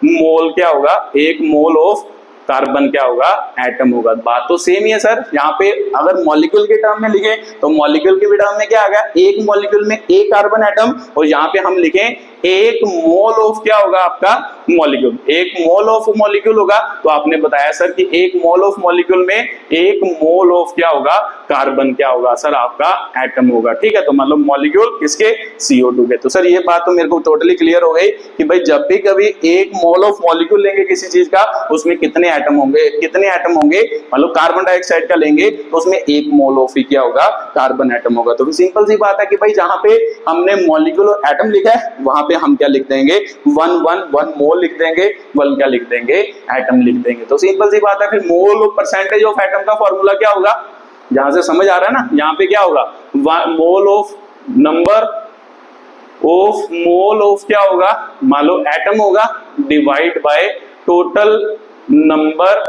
मोल क्या होगा, 1 मोल ऑफ कार्बन क्या होगा, एटम होगा। बात तो सेम ही है सर। यहाँ पे अगर मॉलिक्यूल के टर्म में लिखे तो मॉलिक्यूल के टर्म में क्या आ गया, एक मॉलिक्यूल में एक कार्बन एटम, और यहाँ पे हम लिखें 1 मोल ऑफ क्या होगा आपका मॉलिक्यूल, 1 मोल ऑफ मॉलिक्यूल होगा। तो आपने बताया सर कि 1 मोल ऑफ मॉलिक्यूल में 1 मोल ऑफ क्या होगा, कार्बन क्या होगा सर आपका एटम होगा। ठीक है, तो मतलब मॉलिक्यूल किसके, CO2 के। तो सर ये बात तो मेरे को टोटली क्लियर हो गई कि भाई जब भी कभी 1 मोल ऑफ मॉलिक्यूल लेंगे किसी चीज का, उसमें कितने एटम होंगे, कितने एटम होंगे, मतलब कार्बन डाइऑक्साइड का लेंगे तो उसमें 1 मोल ऑफ ही क्या होगा, कार्बन एटम होगा। तो सिंपल सी बात है कि भाई जहां पे हमने मॉलिक्यूल और एटम लिखा है वहां पे हम क्या लिख देंगे, 1 मोल लिख देंगे, 1 क्या लिख देंगे, एटम लिख देंगे। तो सिंपल सी बात है। फिर मोल और परसेंटेज ऑफ एटम का फॉर्मूला क्या होगा, जहां से समझ आ रहा है ना, यहाँ पे क्या होगा, mole of number of mole of क्या होगा, मान लो एटम होगा, divide by total number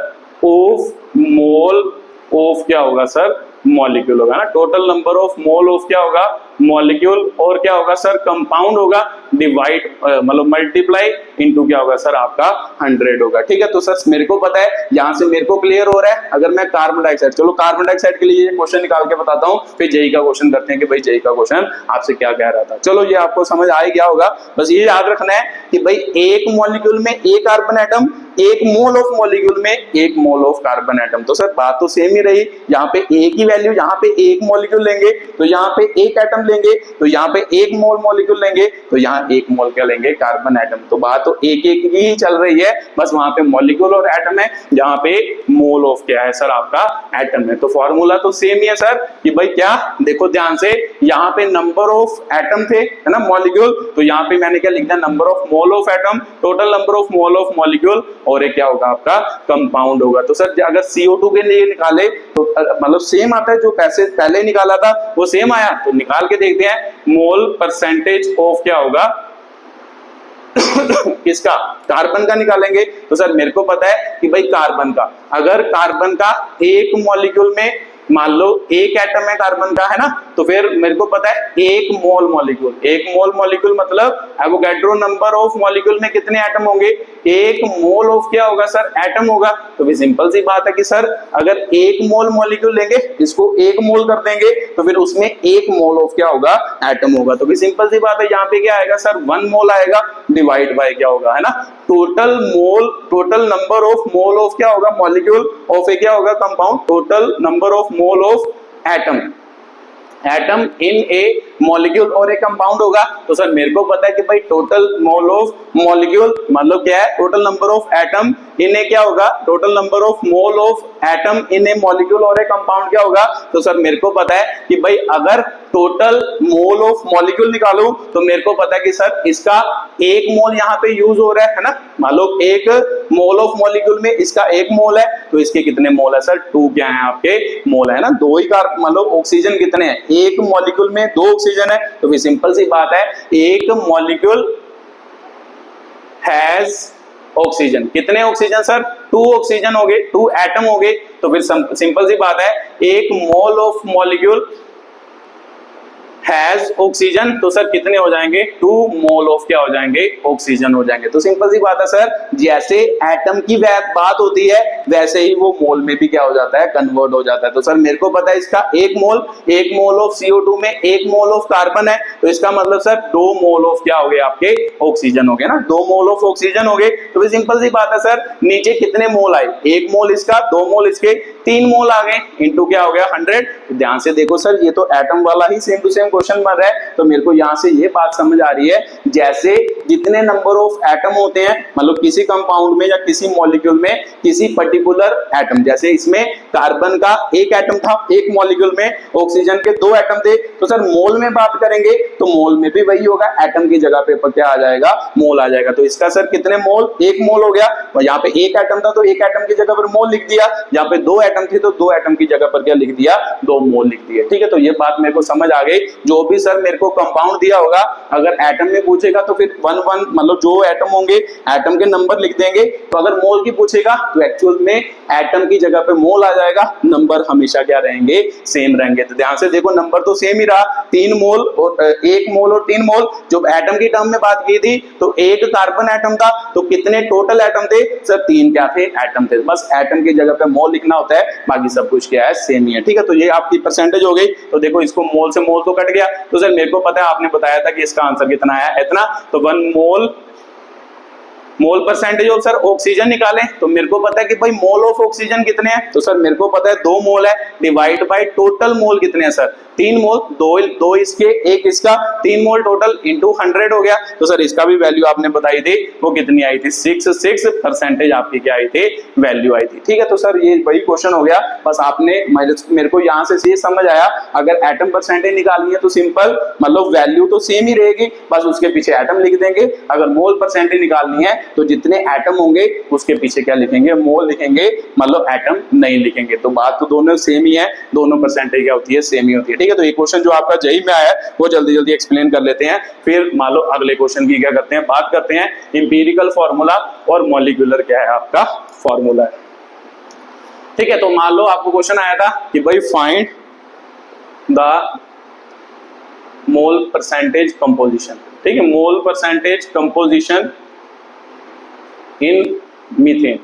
of mole of क्या होगा सर, मॉलिक्यूल होगा ना। Total number of mole of क्या होगा, मॉलिक्यूल, और क्या होगा सर, कंपाउंड होगा, डिवाइड मतलब मल्टीप्लाई इनटू क्या होगा सर आपका 100 होगा। ठीक है, तो सर मेरे को पता है, यहां से मेरे को क्लियर हो रहा है। अगर मैं कार्बन डाइऑक्साइड, चलो कार्बन डाइऑक्साइड के लिए क्वेश्चन निकाल के बताता हूं, फिर जेई का क्वेश्चन करते हैं कि भाई जेई का क्वेश्चन आपसे क्या कह रहा था। चलो ये आपको समझ आ गया होगा। बस ये याद रखना है कि भाई 1 मॉलिक्यूल में 1 carbon atom, 1 mole of molecule में 1 मोल ऑफ कार्बन एटम। तो सर बात तो सेम ही रही, यहाँ पे एक ही वैल्यू, यहाँ पे 1 मॉलिक्यूल लेंगे तो यहाँ पे 1 एटम लेंगे, तो यहाँ पे 1 मोल मॉलिक्यूल लेंगे तो यहाँ 1 मोल क्या लेंगे, कार्बन एटम। तो बात तो एक ही चल रही है, बस वहां पे मॉलिक्यूल और एटम है, जहां पे मोल ऑफ क्या है सर आपका एटम है। तो फॉर्मूला तो सेम ही है सर कि भाई क्या, देखो ध्यान से, यहाँ पे नंबर ऑफ एटम थे है ना मॉलिक्यूल, तो यहाँ पे मैंने क्या लिख दिया, number of mole of atom, total number of mole of molecule, और एक क्या होगा आपका कंपाउंड होगा। तो सर अगर CO2 के लिए निकाले तो मतलब सेम आता है, जो पैसे पहले निकाला था वो सेम आया, तो निकाल के देखते हैं मोल परसेंटेज ऑफ क्या होगा किसका, कार्बन का निकालेंगे। तो सर मेरे को पता है कि भाई कार्बन का, अगर कार्बन का 1 मॉलिक्यूल में मान लो 1 एटम है कार्बन का, है ना, तो फिर मेरे को पता है 1 मोल मॉलिक्यूल, 1 मोल मॉलिक्यूल मतलब एवोगैड्रो नंबर ऑफ मॉलिक्यूल में कितने एटम होंगे, 1 मोल ऑफ क्या होगा सर, एटम होगा। तो भी सिंपल सी बात है कि सर अगर 1 मोल मॉलिक्यूल लेंगे, इसको 1 मोल कर देंगे, तो फिर उसमें 1 मोल ऑफ क्या होगा, एटम होगा। तो भी सिंपल सी बात है, यहाँ पे क्या आएगा सर, 1 मोल आएगा, डिवाइड बाय क्या होगा, है ना, total mole, total number of mole of क्या होगा, मॉलिक्यूल, ऑफ ए क्या होगा, compound, total number of mole of atom, atom in a molecule और एक कंपाउंड होगा। तो सर मेरे को पता है कि भाई टोटल मोल ऑफ मॉलिक्यूल मतलब क्या है, total number of atom in a क्या होगा, total number of mole of atom in a molecule और एक कंपाउंड क्या होगा। तो सर मेरे को पता है कि भाई अगर टोटल मोल ऑफ मॉलिक्यूल निकालूं तो मेरे को पता है कि सर इसका 1 मोल यहाँ पे यूज हो रहा है ना, मान लो 1 मोल ऑफ मॉलिक्यूल में इसका 1 मोल है, तो इसके कितने मोल है सर, 2 क्या है आपके मोल है ना, 2 ही मतलब ऑक्सीजन कितने हैं, 1 मॉलिक्यूल में 2 ऑक्सीजन है। तो भी सिंपल सी बात है, 1 मॉलिक्यूल हैज ऑक्सीजन, कितने ऑक्सीजन सर, 2 ऑक्सीजन हो गए, 2 एटम हो गए। तो फिर सिंपल सी बात है, 1 mole of molecule has oxygen, तो सर कितने हो जाएंगे, 2 मोल ऑफ क्या हो जाएंगे, ऑक्सीजन हो जाएंगे। तो सिंपल सी बात है सर, जैसे एटम की बात होती है वैसे ही वो मोल में भी क्या हो जाता है, कन्वर्ट हो जाता है। तो सर मेरे को पता है इसका 1 मोल ऑफ CO2 में 1 मोल ऑफ कार्बन है, तो इसका मतलब सर 2 मोल ऑफ क्या हो गए आपके, ऑक्सीजन हो गए ना, 2 मोल ऑफ ऑक्सीजन हो गए। तो सिंपल सी बात है सर, नीचे कितने मोल आए, 1 मोल इसका, 2 मोल इसके, 3 मोल आ गए, इंटू क्या हो गया 100। ध्यान से देखो सर, ये तो एटम वाला ही सेम टू सेम क्वेश्चन बन रहा है। तो मेरे को यहाँ से ये बात समझ आ रही है, जैसे जितने नंबर ऑफ एटम होते हैं, मतलब किसी कंपाउंड में या किसी मॉलिक्यूल में किसी पर्टिकुलर एटम, जैसे इसमें कार्बन का 1 एटम था, 1 मॉलिक्यूल में ऑक्सीजन के 2 एटम थे, तो सर मोल में बात करेंगे तो मोल में भी वही होगा, एटम की जगह पे क्या आ जाएगा, मोल आ जाएगा। तो इसका सर कितने मोल, 1 मोल हो गया, और यहाँ पे 1 एटम था तो 1 एटम की जगह पर मोल लिख दिया, यहाँ पे 2 एटम थे तो 2 एटम की जगह पर क्या लिख दिया, 2 मोल लिख दिया। ठीक है, तो ये बात मेरे को समझ आ गई। जो भी सर मेरे को कंपाउंड दिया होगा, अगर एटम में पूछेगा तो फिर 1 1 मतलब जो एटम होंगे एटम के नंबर लिख देंगे, तो अगर मोल की पूछेगा तो एक्चुअल में जितने एटम की जगह पे मोल आ जाएगा, नंबर हमेशा क्या रहेंगे, सेम रहेंगे। तो ध्यान से देखो, नंबर तो सेम ही रहा, 3 मोल और 1 मोल और 3 मोल। जो एटम की टर्म में बात की थी तो एक कार्बन एटम था, तो कितने टोटल एटम थे सर, 3 क्या थे, एटम थे। बस एटम की जगह पे मोल लिखना होता है, बाकी सब कुछ क्या है, सेम ही है। ठीक है, तो ये आपकी परसेंटेज हो गई। तो देखो इसको मोल से मोल तो कट गया, तो सर मेरे को पता है, आपने बताया था कि इसका आंसर कितना आया, इतना। तो 1 मोल, मोल परसेंटेज ऑफ सर ऑक्सीजन निकालें, तो मेरे को पता है कि भाई मोल ऑफ ऑक्सीजन कितने हैं, तो सर मेरे को पता है 2 मोल है, डिवाइड बाय टोटल मोल कितने हैं सर, 3 मोल, दो इसके एक इसका, 3 मोल टोटल इंटू 100 हो गया। तो सर इसका भी वैल्यू आपने बताई थी, वो कितनी आई थी, 6 आपकी क्या आई थी, वैल्यू आई थी। ठीक है, तो सर ये वही क्वेश्चन हो गया। बस आपने मेरे को यहाँ से ये समझ आया, अगर एटम परसेंटेज निकालनी है तो सिंपल, मतलब वैल्यू तो सेम ही रहेगी, बस उसके पीछे एटम लिख देंगे। अगर मोल परसेंटेज निकालनी है तो जितने एटम होंगे उसके पीछे क्या लिखेंगे, मोल लिखेंगे, मतलब एटम नहीं लिखेंगे। तो बात तो दोनों सेम ही है, दोनों परसेंटेज क्या होती है, सेम ही होती है। ठीक है, तो ये क्वेश्चन जो आपका जेईई में आया है वो जल्दी जल्दी एक्सप्लेन कर लेते हैं, फिर मान लो अगले क्वेश्चन की क्या करते हैं, बात करते हैं। इंपीरिकल फॉर्मूला और मॉलिक्यूलर क्या है आपका फॉर्मूला है। ठीक है, तो मान लो आपको क्वेश्चन आया था कि भाई find the mole percentage composition. ठीक है, mole percentage composition in methane.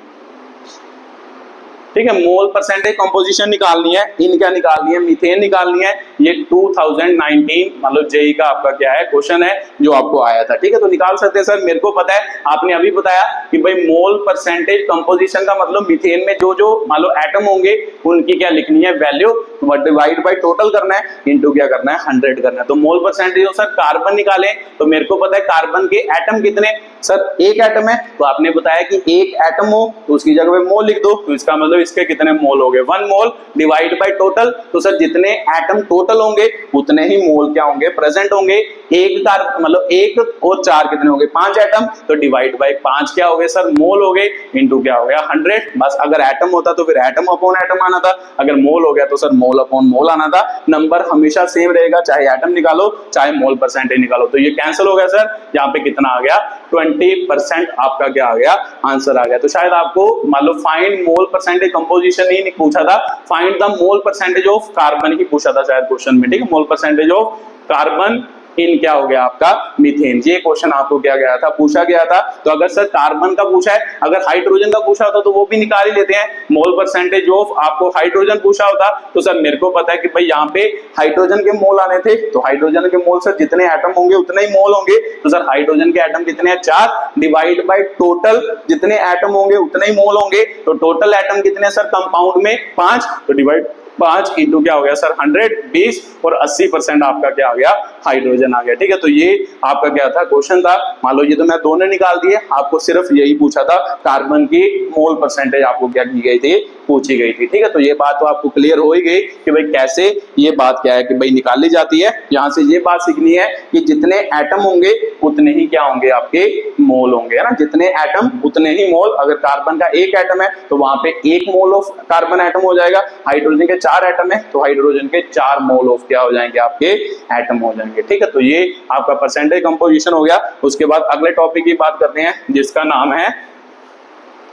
ठीक है, मोल परसेंटेज कंपोजिशन निकालनी है, इन क्या निकालनी है, मीथेन निकालनी है। ये 2019 मतलब जेईई का आपका क्या है, क्वेश्चन है जो आपको आया था। ठीक है, तो निकाल सकते हैं सर, मेरे को पता है, आपने अभी बताया कि भाई मोल परसेंटेज कंपोजिशन का मतलब मीथेन में जो जो मान लो एटम होंगे उनकी क्या लिखनी है, वैल्यू, डिवाइड बाय टोटल करना है, इंटू क्या करना है, 100 करना है। तो मोल परसेंटेज सर कार्बन निकालें, तो मेरे को पता है कार्बन के एटम कितने, सर एक एटम है, तो आपने बताया कि एक एटम हो तो उसकी जगह पे मोल लिख दो, तो इसका मतलब इसके कितने मोल हो गए, 1 मोल डिवाइड बाय टोटल। तो सर जितने एटम टोटल होंगे उतने ही मोल क्या होंगे, प्रेजेंट होंगे। एक मतलब 1 और 4 कितने होंगे, 5 एटम, तो डिवाइड बाय 5 क्या हो गए सर, मोल हो गए, इंटू क्या हो गया, 100। बस अगर एटम होता तो फिर एटम अपॉन एटम आना था, अगर मोल हो गया तो सर मोल अपॉन मोल आना था। नंबर हमेशा सेम रहेगा, चाहे एटम निकालो चाहे मोल परसेंटेज निकालो। तो ये कैंसिल हो गया सर, यहाँ पे कितना आ गया, 20% आपका क्या आ गया, आंसर आ गया। तो शायद आपको मान लो फाइंड मोल परसेंटेज कंपोजिशन ही नहीं पूछा था, find the mole percentage of carbon ही पूछा था शायद क्वेश्चन में। ठीक है, mole percentage of carbon in क्या हो गया आपका, मीथेन। ये क्वेश्चन आपको क्या गया था, पूछा गया था। तो अगर सर कार्बन का पूछा है, अगर हाइड्रोजन का पूछा होता तो वो भी निकाल ही लेते हैं। मोल परसेंटेज ऑफ आपको हाइड्रोजन पूछा होता तो सर मेरे को पता है कि भाई यहाँ पे हाइड्रोजन के मोल आने थे, तो हाइड्रोजन के मोल सर जितने एटम होंगे उतने ही मोल होंगे। तो सर हाइड्रोजन के एटम कितने हैं, 4, डिवाइड बाय टोटल जितने एटम होंगे उतने ही मोल होंगे। तो टोटल एटम कितने सर कंपाउंड में, 5, तो डिवाइड 5 इंटू क्या हो गया सर, 100, 20 और 80% आपका क्या आ गया, हाइड्रोजन आ गया। ठीक है, तो ये आपका क्या था, क्वेश्चन था। मान लो ये तो मैं दोनों निकाल दिए, आपको सिर्फ यही पूछा था, कार्बन की मोल परसेंटेज आपको क्या की गई थी, पूछी गई थी। ठीक है, तो ये बात तो आपको क्लियर हो ही गई कि भाई कैसे ये बात क्या है कि भाई निकाली जाती है। यहाँ से ये बात सीखनी है कि जितने एटम होंगे उतने ही क्या होंगे, आपके मोल होंगे, है ना, जितने एटम उतने ही मोल। अगर कार्बन का एक एटम है तो वहां पे 1 मोल ऑफ कार्बन एटम हो जाएगा, हाइड्रोजन के 4 एटम है तो हाइड्रोजन के 4 मोल ऑफ क्या हो जाएंगे, आपके एटम हो जाएंगे। ठीक है, तो ये आपका परसेंटेज कंपोजिशन हो गया। उसके बाद अगले टॉपिक की बात करते हैं जिसका नाम है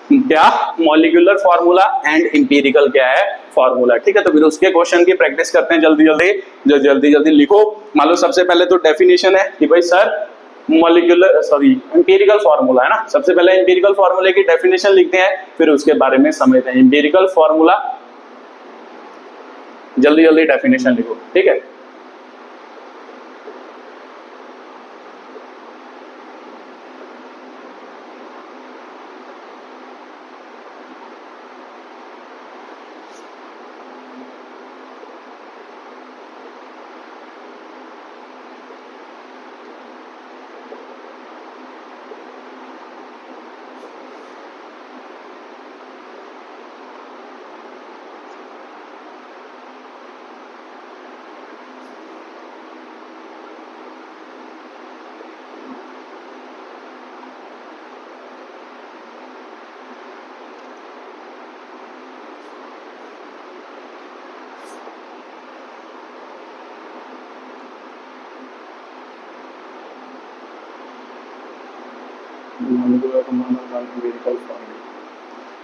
क्या, मॉलिक्यूलर फार्मूला एंड इंपीरिकल क्या है, फार्मूला। ठीक है, तो फिर उसके क्वेश्चन की प्रैक्टिस करते हैं जल्दी जल्दी लिखो। मान लो सबसे पहले तो डेफिनेशन है कि भाई सर इंपीरिकल फार्मूला है ना, सबसे पहले इंपीरिकल फार्मूले की डेफिनेशन लिखते हैं, फिर उसके बारे में समझते हैं। इंपीरिकल फार्मूला, जल्दी डेफिनेशन लिखो। ठीक है,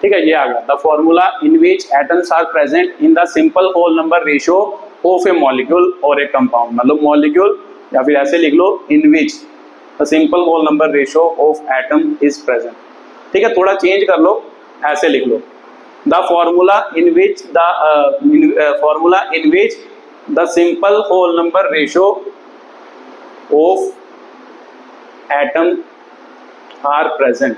ठीक है, ये आ गया the formula in which atoms are present in the simple whole number ratio of a molecule और ए कंपाउंड, मतलब मॉलिक्यूल या फिर ऐसे लिख लो in which the simple whole number ratio of atom is present. ठीक है, थोड़ा चेंज कर लो, ऐसे लिख लो the formula in which the simple whole number ratio of atom are present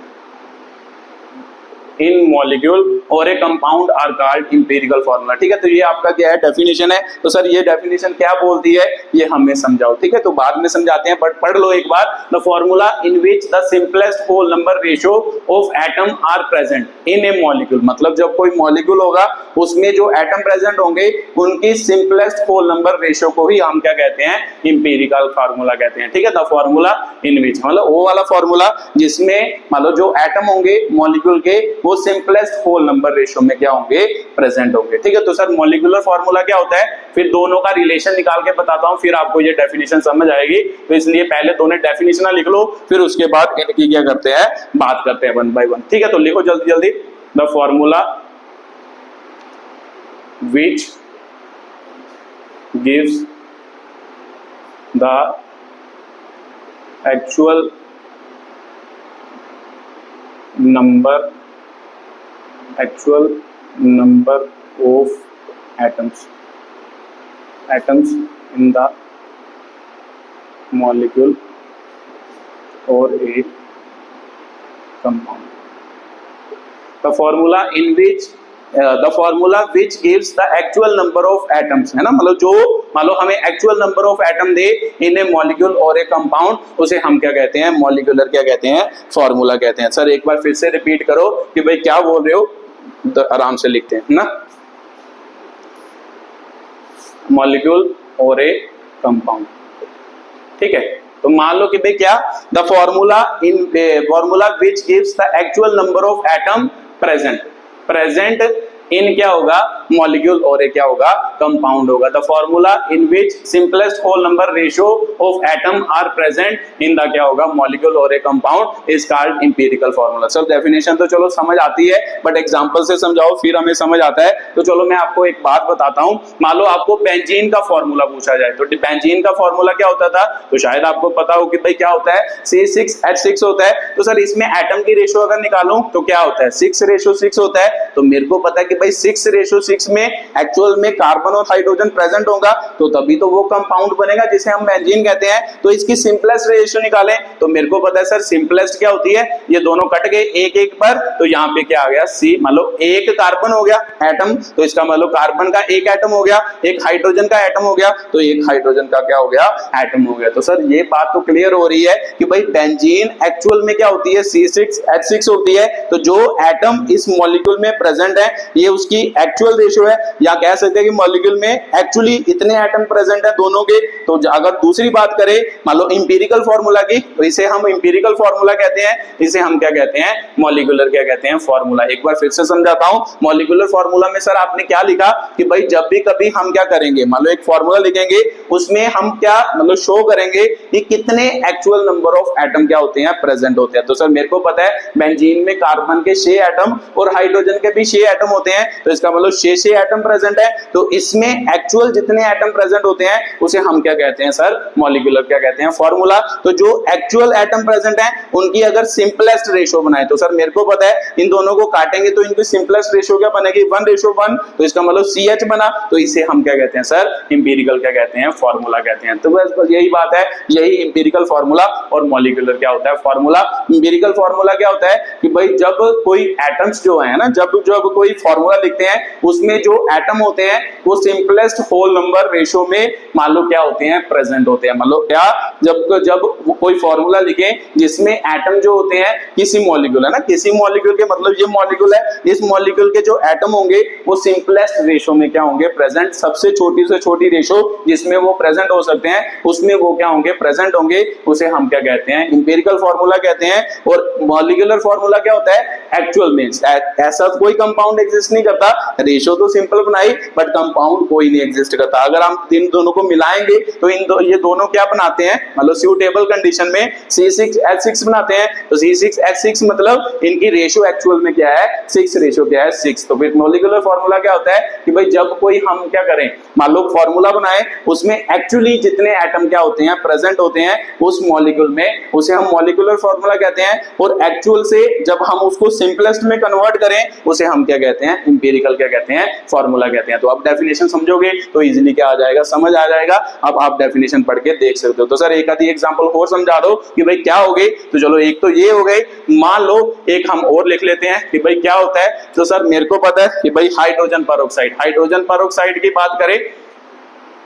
in molecule और a compound are called empirical formula. ठीक है, तो ये आपका क्या है डेफिनेशन है। तो सर ये डेफिनेशन क्या बोलती है ये हमें समझाओ। ठीक है, तो बाद में समझाते हैं, बट पढ़ लो एक बार। The formula in which the simplest whole number ratio of atom are present in a molecule, मतलब जब कोई मॉलिक्यूल होगा उसमें जो एटम प्रेजेंट होंगे उनकी सिंपलेस्ट होल नंबर रेशियो को ही हम क्या कहते हैं, इंपीरिकल फार्मूला कहते हैं। ठीक है, द फॉर्मूला इन विच मतलब वो वाला फॉर्मूला जिसमें मतलब जो एटम होंगे मॉलिक्यूल के वो सिंपलेस्ट होल नंबर रेशियो में क्या होंगे, प्रेजेंट होंगे। ठीक है, तो सर मॉलिक्यूलर फार्मूला क्या होता है, फिर दोनों का रिलेशन निकाल के बताता हूं, फिर आपको ये डेफिनेशन समझ आएगी। तो इसलिए पहले दोनों डेफिनेशन लिख लो, फिर उसके बाद इनकी क्या करते हैं, बात करते हैं वन बाय वन। ठीक है, तो लिखो जल्दी जल्दी। The formula which gives the actual number of atoms in the molecule or a compound. The formula which gives the actual number of atoms है ना, मतलब जो मान लो हमें actual number of atom they in a molecule और a compound, उसे हम क्या कहते हैं, मॉलिक्यूलर क्या कहते हैं, फॉर्मूला कहते हैं। सर एक बार फिर से रिपीट करो कि भाई क्या बोल रहे हो, तो आराम से लिखते हैं ना, मॉलिक्यूल और ए कंपाउंड। ठीक है, तो मान लो कि भाई क्या, the formula which gives the actual number of atom present in क्या होगा, मॉलिक्यूल और क्या होगा, कंपाउंड होगा। The formula in which simplest whole number ratio of atom are present in the क्या होगा, मॉलिक्यूल और compound is called empirical formula. Sir definition तो चलो समझ आती है, बट एग्जांपल से समझाओ फिर हमें समझ आता है। तो चलो मैं आपको एक बात बताता हूं, मान लो आपको बेंजीन का फॉर्मूला पूछा जाए, तो बेंजीन का फॉर्मूला क्या होता था, तो शायद आपको पता हो कि भाई क्या होता है, C6H6 होता है। तो सर इसमें एटम की रेशियो अगर निकालूं तो क्या होता है, 6:6 होता है। तो मेरे को पता है कि भाई 6:6 में एक्चुअल में कार्बन और हाइड्रोजन प्रेजेंट होगा, तो तभी तो वो कंपाउंड बनेगा जिसे हम बेंजीन कहते हैं। तो इसकी सिंपलेस्ट रेशियो निकालें, तो मेरे को पता है सर सिंपलेस्ट क्या होती है, ये दोनों कट गए एक एक पर, तो यहाँ पे क्या आ गया, C मतलब एक कार्बन हो गया एटम, तो इसका मतलब कार्बन का एक एटम हो गया, एक हाइड्रोजन का एटम हो गया, तो एक हाइड्रोजन का क्या हो गया, एटम हो गया। तो सर ये बात तो क्लियर हो रही है कि भाई बेंजीन एक्चुअल में क्या होती है, C6H6 होती है। तो जो एटम इस मॉलिक्यूल में प्रेजेंट है ये उसकी एक्चुअल रेशियो है, या कह सकते हैं कि मॉलिक्यूल में एक्चुअली इतने एटम प्रेजेंट है दोनों के। तो अगर दूसरी बात करें मान लो इंपीरिकल फार्मूला की, तो इसे हम इंपीरिकल फार्मूला कहते हैं, इसे हम क्या कहते हैं, मॉलिक्यूलर क्या कहते हैं, फार्मूला। एक बार फिर से समझाता हूं, मॉलिक्यूलर फार्मूला में सर आपने क्या लिखा कि भाई जब भी कभी हम क्या करेंगे, मान लो एक फार्मूला लिखेंगे, उसमें हम क्या मतलब शो करेंगे कि कितने एक्चुअल नंबर ऑफ एटम क्या होते हैं, प्रेजेंट होते हैं। तो सर मेरे को पता है बेंजीन में कार्बन के 6 एटम और हाइड्रोजन के भी 6 एटम होते हैं, तो इसका मतलब 6 एटम प्रेजेंट है। तो इसमें एक्चुअल जितने एटम प्रेजेंट होते हैं उसे हम क्या कहते हैं सर, मॉलिक्यूलर क्या कहते हैं, फार्मूला। तो जो एक्चुअल एटम प्रेजेंट है उनकी अगर सिंपलेस्ट रेशियो बनाए, तो सर मेरे को पता है इन दोनों को काटेंगे तो इनकी सिंपलेस्ट रेशियो क्या बनेगी, 1:1, तो इसका मतलब CH बना, तो इसे हम क्या कहते हैं सर, इंपीरिकल क्या कहते हैं, फार्मूला कहते हैं। तो बस यही बात है, यही इंपीरिकल फार्मूला और मॉलिक्यूलर क्या होता है, फार्मूला। इंपीरिकल फार्मूला क्या होता है कि भाई जब कोई एटम्स जो है ना, जब कोई फार्मूला लिखते हैं उसमें जो एटम होते हैं वो सिंपलेस्ट होल नंबर रेशियो में मान लो क्या होते हैं, प्रेजेंट होते हैं। मतलब क्या, जब कोई फार्मूला लिखे जिसमें एटम जो होते हैं किसी मॉलिक्यूल है ना, किसी मॉलिक्यूल के मतलब ये मॉलिक्यूल है, इस मॉलिक्यूल के जो एटम होंगे वो सिंपलेस्ट रेशियो में क्या होंगे, प्रेजेंट। सबसे छोटी से छोटी रेशियो जिसमें वो प्रेजेंट हो सकते हैं उसमें वो क्या होंगे, प्रेजेंट होंगे, उसे हम क्या कहते हैं, इंपीरिकल फार्मूला कहते हैं। और मॉलिक्यूलर फार्मूला क्या होता है, एक्चुअल मींस ऐसा कोई कंपाउंड एग्जिस्ट एग्जिस्ट नहीं करता, रेशियो तो सिंपल बनाई बट कंपाउंड कोई नहीं एग्जिस्ट करता। अगर हम इन दोनों को मिलाएंगे तो ये दोनों क्या बनाते हैं, मतलब सूटेबल कंडीशन में C6H6 बनाते हैं। तो C6H6 मतलब इनकी रेशियो एक्चुअल में क्या है, 6 रेशियो क्या है 6। तो फिर मॉलिक्यूलर फॉर्मूला क्या होता है कि भाई जब कोई हम क्या करें, मान लो फॉर्मूला बनाए, उसमें एक्चुअली जितने एटम क्या होते हैं, प्रेजेंट होते हैं उस मॉलिक्यूल में, उसे हम मॉलिक्यूलर फॉर्मूला कहते हैं। और एक्चुअल से जब हम उसको सिंपलेस्ट में कन्वर्ट करें उसे हम क्या कहते हैं, इंपीरिकल क्या कहते हैं, फॉर्मूला कहते हैं। तो आप डेफिनेशन समझोगे तो इजीली क्या आ जाएगा, समझ आ जाएगा। अब आप डेफिनेशन पढ़ के देख सकते हो। तो सर एक आधी एग्जांपल और समझा दो कि भाई क्या हो गई। तो चलो एक तो ये हो गई, मान लो एक हम और लिख लेते हैं कि भाई क्या होता है। तो सर मेरे को पता है कि भाई हाइड्रोजन पेरोक्साइड की बात करें,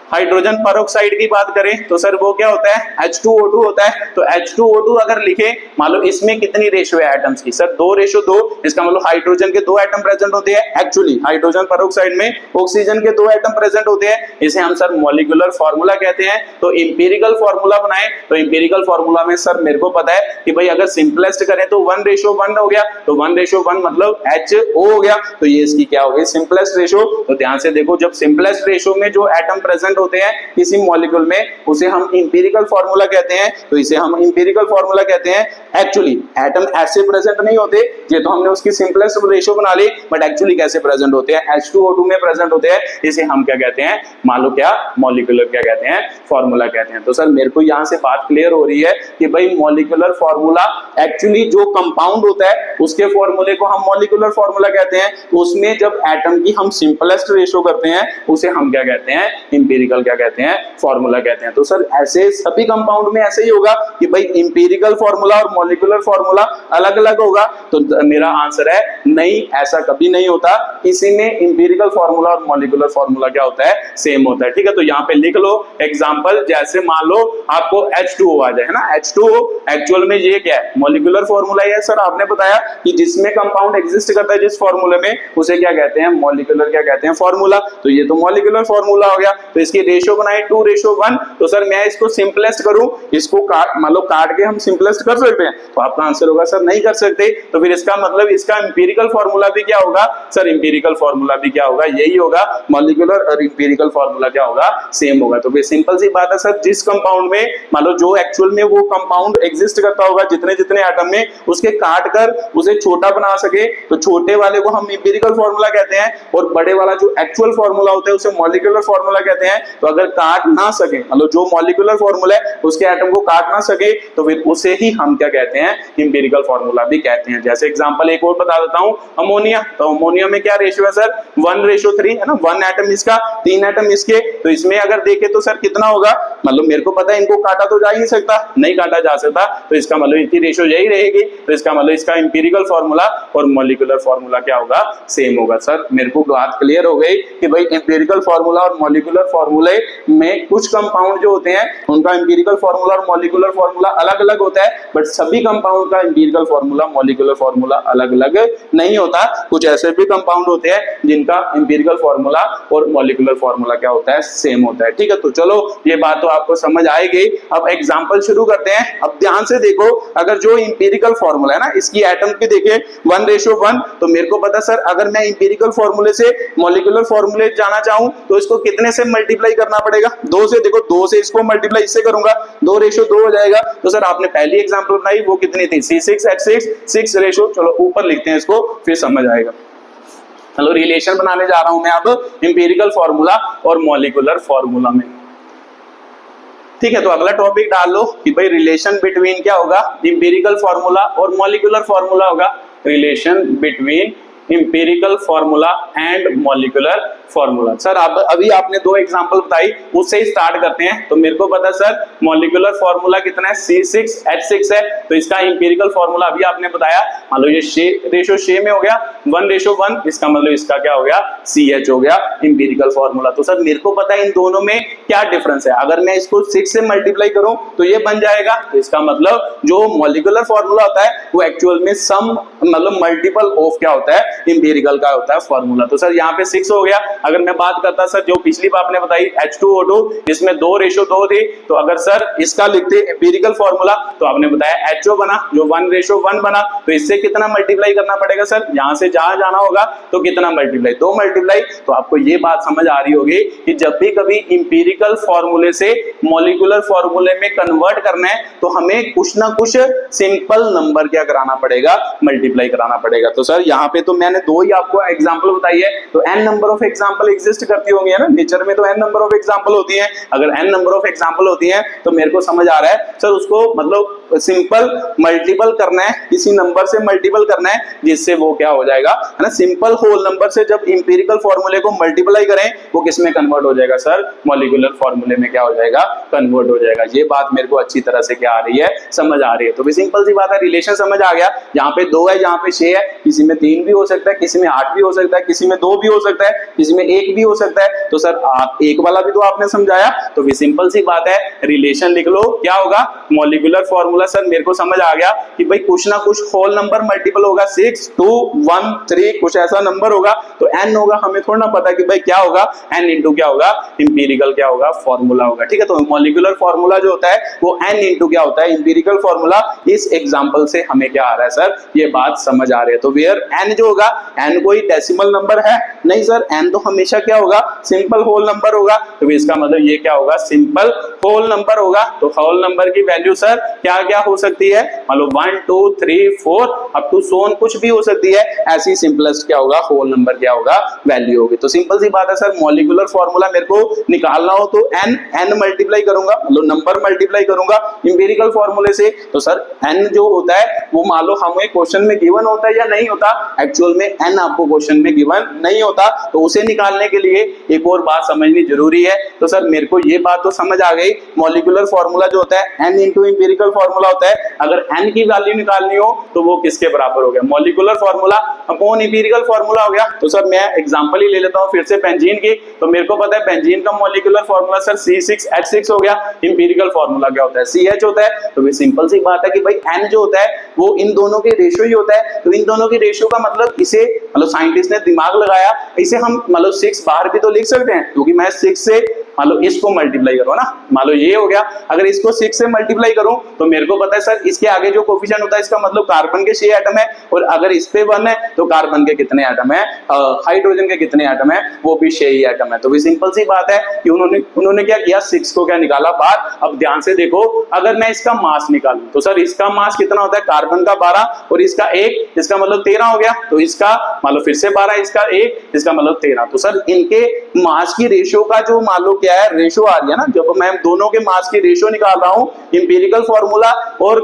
हाइड्रोजन पेरोक्साइड की बात करें तो सर वो क्या होता है, H2O2 होता है। तो H2O2 अगर लिखे, मान लो इसमें कितनी रेशियो है एटम्स की, सर 2:2। इसका मतलब हाइड्रोजन के 2 एटम प्रेजेंट होते हैं। एक्चुअली हाइड्रोजन पेरोक्साइड में ऑक्सीजन के 2 एटम प्रेजेंट होते हैं। इसे हम सर मॉलिक्यूलर फॉर्मूला कहते हैं। तो इंपीरिकल फॉर्मूला बनाए, तो इंपीरिकल फॉर्मूला में सर मेरे को पता है कि भाई अगर सिंपलेस्ट करें तो 1:1 हो गया। तो 1:1 मतलब HO हो गया। तो ये इसकी क्या हो गई, सिंपलेस्ट रेशियो। तो ध्यान से देखो, जब सिंपलेस्ट रेशियो में जो एटम प्रेजेंट होते हैं किसी मॉलिक्यूल में उसे हम इंपीरिकल फार्मूला कहते हैं। तो इसे हम इंपीरिकल फार्मूला कहते हैं। एक्चुअली एटम ऐसे प्रेजेंट नहीं होते, ये तो हमने उसकी सिंपलेस्ट रेशियो बना ली, बट एक्चुअली कैसे प्रेजेंट होते हैं, H2O2 में प्रेजेंट होते हैं। इसे हम क्या कहते हैं, मान लो क्या, मॉलिक्यूलर क्या कहते हैं, फार्मूला कहते हैं। तो सर मेरे को यहां से बात क्लियर हो रही है कि भाई मॉलिक्यूलर फार्मूला एक्चुअली जो कंपाउंड होता है उसके फॉर्मूले को हम मॉलिक्यूलर फार्मूला कहते हैं। उसमें जब एटम की हम सिंपलेस्ट रेशियो करते हैं उसे हम क्या कहते हैं, इंपीरिकल क्या कहते हैं, फॉर्मूला कहते हैं। तो सर ऐसे सभी कंपाउंड में ऐसे ही होगा कि भाई इंपीरिकल फॉर्मूला और मॉलिक्यूलर फॉर्मूला अलग अलग होगा। तो मेरा आंसर है नहीं, ऐसा कभी नहीं होता। इसी में इंपीरिकल फॉर्मूला और मॉलिक्यूलर फॉर्मूला क्या होता है, सेम होता है। ठीक है, तो यहाँ पे लिख लो एग्जांपल, जैसे मान लो आपको H2O आ जाए, है ना। H2O एक्चुअल में ये क्या है, मॉलिक्यूलर फॉर्मूला है। सर आपने बताया कि जिसमें कंपाउंड एग्जिस्ट करता है जिस फॉर्मूले में, उसे क्या कहते हैं, मॉलिक्यूलर क्या कहते हैं, फॉर्मूला। तो ये तो मॉलिक्यूलर फॉर्मूला हो गया। तो इसकी रेशियो बनाए 2:1। तो सर मैं इसको सिंपलेस्ट करूं, इसको मान लो काट के हम सिंपलेस्ट कर सकते हैं। तो आपका आंसर होगा सर नहीं कर सकते। तो फिर इसका मतलब इसका इंपीरिकल फॉर्मूला भी क्या होगा, सर इंपीरिकल फॉर्मूला भी क्या होगा, यही होगा। मॉलिक्यूलर और इंपीरिकल फॉर्मूला क्या होगा, सेम होगा। तो फिर सिंपल सी बात है सर, जिस कंपाउंड में मान लो जो एक्चुअल में वो कंपाउंड एग्जिस्ट करता होगा जितने जितने एटम में, उसके काट कर उसे छोटा बना सके तो छोटे वाले को हम इंपीरिकल फॉर्मूला कहते हैं, और बड़े वाला जो एक्चुअल फॉर्मूला होता है उसे मॉलिक्यूलर फॉर्मूला कहते हैं। तो अगर काट ना सके, मतलब जो मॉलिक्यूलर फॉर्मूला है उसके एटम को काट ना सके, तो फिर उसे ही हम क्या कहते हैं, इंपीरिकल फॉर्मूला भी कहते हैं। जैसे एग्जांपल एक और बता देता हूं, अमोनिया। तो अमोनिया में क्या रेशियो है सर, 1:3 है ना। 1 एटम इसका, 3 एटम इसके। तो इसमें अगर देखे तो सर कितना होगा, मतलब मेरे को पता है इनको काटा तो जा ही नहीं सकता, नहीं काटा जा सकता। तो इसका मतलब इतनी रेशियो यही रहेगी। तो इसका मतलब इसका इंपीरिकल फॉर्मूला और मॉलिक्यूलर फॉर्मूला क्या होगा, सेम होगा। सर मेरे को बात क्लियर हो गई कि भाई इंपीरिकल फॉर्मूला और मॉलिक्यूलर फॉर्मूले में कुछ कंपाउंड जो होते हैं उनका इंपीरिकल फॉर्मूला और मॉलिक्यूलर फॉर्मूला अलग अलग होता है, बट सभी कंपाउंड का इंपीरिकल फॉर्मूला मॉलिक्यूलर फॉर्मूला अलग अलग नहीं होता। कुछ ऐसे भी कंपाउंड होते हैं जिनका इंपीरिकल फॉर्मूला और मॉलिक्यूलर फॉर्मूला क्या होता है, सेम होता है। ठीक है, तो चलो ये बात तो आपको समझ आएगी। अब एग्जांपल शुरू करते हैं। अब ध्यान से देखो, अगर जो इंपीरिकल फॉर्मूला है ना, इसकी एटम की देखिए 1:1, तो मेरे को पता सर अगर मैं इंपीरिकल फॉर्मूले से मॉलिक्यूलर फॉर्मूले जाना चाहूं तो इसको कितने से मल्टीप्लाई करना पड़ेगा, 2 से। देखो 2 से इसको मल्टीप्लाई इससे करूंगा, 2:2 हो जाएगा। तो सर आपने पहली एग्जांपल बनाई वो कितनी थी, C6H6, 6 रेशियो। चलो ऊपर लिखते हैं इसको, फिर समझ आएगा। चलो रिलेशन बनाने जा रहा हूं मैं अब इंपीरिकल फॉर्मूला और मॉलिक्यूलर फॉर्मूला में। ठीक है, तो अगला टॉपिक डाल लो कि भाई रिलेशन बिटवीन क्या होगा, इंपीरिकल फॉर्मूला और मॉलिक्यूलर फॉर्मूला होगा। Relation between empirical formula and molecular formula. Sir आप अभी आपने 2 एग्जांपल बताई, उससे ही स्टार्ट करते हैं। तो मेरे को पता सर मॉलिक्यूलर फॉर्मूला कितना है, C6H6 है। तो इसका इंपीरिकल फॉर्मूला अभी आपने बताया, मान लो ये रेशियो 6 में हो गया 1:1, इसका मतलब इसका क्या हो गया, CH हो गया इंपीरिकल फॉर्मूला। तो सर मेरे को पता है इन दोनों में क्या डिफरेंस है। अगर मैं इसको 6 से मल्टीप्लाई करूं तो ये बन जाएगा। तो इसका मतलब जो मॉलिक्यूलर फॉर्मूला होता है वो एक्चुअल में सम मतलब मल्टीपल ऑफ क्या होता है, इंपीरिकल का होता है फॉर्मूला। तो सर यहाँ पे 6 हो गया, अगर मैं बात करता सर जो पिछली बात आपने बताई H2O2 इसमें 2:2 थी, तो अगर सर इसका लिखते एम्पिरिकल फॉर्मूला तो आपने बताया HO बना जो 1:1 बना, तो इससे कितना मल्टीप्लाई करना पड़ेगा सर, यहां से जहां जाना होगा तो कितना मल्टीप्लाई, 2 मल्टीप्लाई। तो आपको ये बात समझ आ रही होगी कि जब भी कभी इंपीरिकल फॉर्मूले से मॉलिक्यूलर फॉर्मूले में कन्वर्ट करना है तो हमें कुछ ना कुछ सिंपल नंबर क्या कराना पड़ेगा, मल्टीप्लाई कराना पड़ेगा। तो सर यहाँ पे तो मैंने 2 ही आपको एग्जांपल बताई है, तो n number of example exist करती होंगी है ना, नेचर में तो n नंबर ऑफ एग्जांपल होती हैं। अगर n नंबर ऑफ एग्जांपल होती हैं तो मेरे को समझ आ रहा है सर उसको मतलब सिंपल मल्टीपल करना है, किसी नंबर से मल्टीपल करना है जिससे वो क्या हो जाएगा है ना, सिंपल होल नंबर से जब इंपीरिकल फॉर्मूले को मल्टीप्लाई करें वो किस में कन्वर्ट हो जाएगा सर, मॉलिक्यूलर फॉर्मूले में क्या हो जाएगा, कन्वर्ट हो जाएगा। ये बात मेरे को अच्छी तरह से क्या आ रही है, समझ आ रही है। तो भी सिंपल सी बात है, रिलेशन समझ आ गया। यहाँ पे 2 है, यहाँ पे 6 है, किसी में 3 भी हो सकता है, किसी में 8 भी हो सकता है, किसी में 2 भी हो सकता है, किसी में 1 भी हो सकता है। तो सर आप एक वाला भी तो आपने समझाया, तो भी सिंपल सी बात है, रिलेशन लिख लो, क्या होगा मॉलिक्यूलर फॉर्मूला। सर मेरे को समझ आ गया कि भाई कुछ ना कुछ होल नंबर मल्टीपल होगा, 6, 2, 1, 3 कुछ ऐसा नंबर होगा, तो n होगा, हमें थोड़ा ना पता कि भाई क्या होगा, n इंटू क्या होगा, इंपीरिकल क्या होगा, फॉर्मूला होगा। ठीक है, तो मॉलिक्यूलर फॉर्मूला जो होता है वो n इंटू क्या होता है, इंपीरिकल फॉर्मूला। इस एग्जांपल से हमें क्या आ रहा है सर, ये बात समझ आ रही है। तो वेयर n जो होगा, n कोई डेसिमल नंबर है नहीं सर, n तो हमेशा क्या होगा, सिंपल होल नंबर होगा। तो इसका मतलब ये क्या होगा, सिंपल होल नंबर होगा। तो होल नंबर की वैल्यू सर क्या क्या हो सकती है, मतलब 1, 2, 3, 4 अप टू सोन कुछ भी हो सकती है। ऐसी सिंपलेस्ट क्या होगा, होल नंबर क्या होगा, वैल्यू होगी। तो सिंपल सी बात है सर, मॉलिक्यूलर फॉर्मूला मेरे को निकालना हो तो n मल्टीप्लाई करूंगा, मतलब नंबर मल्टीप्लाई करूंगा इंपीरिकल फॉर्मूले से। तो सर n जो होता है वो मान लो हमें क्वेश्चन में गिवन होता है या नहीं होता, एक्चुअल में n आपको क्वेश्चन में गिवन नहीं होता, तो उसे निकालने के लिए एक और बात समझनी जरूरी है। तो सर मेरे को ये बात तो समझ आ गई, मॉलिक्यूलर फॉर्मूला जो होता है n इंटू इंपीरिकल फॉर्मूला होता है। अगर n की वैल्यू निकालनी हो तो वो किसके बराबर हो गया, molecular formula upon empirical formula हो गया। तो सर मैं एग्जांपल ही ले लेता हूं फिर से बेंजीन की। तो मेरे को पता है बेंजीन का मॉलिक्यूलर फॉर्मूला सर C6H6 हो गया, इंपीरिकल फॉर्मूला क्या होता है, CH होता है। तो ये सिंपल सी बात है कि भाई n जो होता है वो इन दोनों के रेशियो ही होता है। तो इन दोनों की रेशियो का मतलब इसे मतलब साइंटिस्ट ने दिमाग लगाया, इसे हम मतलब 6 बाहर भी तो लिख सकते हैं, क्योंकि मैं 6 से मान लो इसको मल्टीप्लाई करो ना, मान लो ये हो गया, अगर इसको 6 से मल्टीप्लाई करूं तो मेरे को पता है सर इसके आगे जो कोफिशिएंट होता है इसका मतलब कार्बन के 6 एटम है, और अगर इस पे 1 है तो कार्बन के कितने एटम है, हाइड्रोजन के कितने एटम है, वो भी 6 ही एटम है। तो भी सिंपल सी बात है कि उन्होंने क्या किया, 6 को क्या निकाला बाहर। अब ध्यान से देखो, अगर मैं इसका मास निकालूं तो सर इसका मास कितना होता है, कार्बन का 12 और इसका 1, इसका मतलब 13 हो गया। तो इसका मान लो फिर से 12, इसका 1, इसका मतलब 13। तो सर इनके मास की रेशियो का जो मान लो क्या है, रेशियो आ रही है ना, जब मैं दोनों के मास की रेशियो निकाल रहा हूं, इंपीरिकल फॉर्मूला और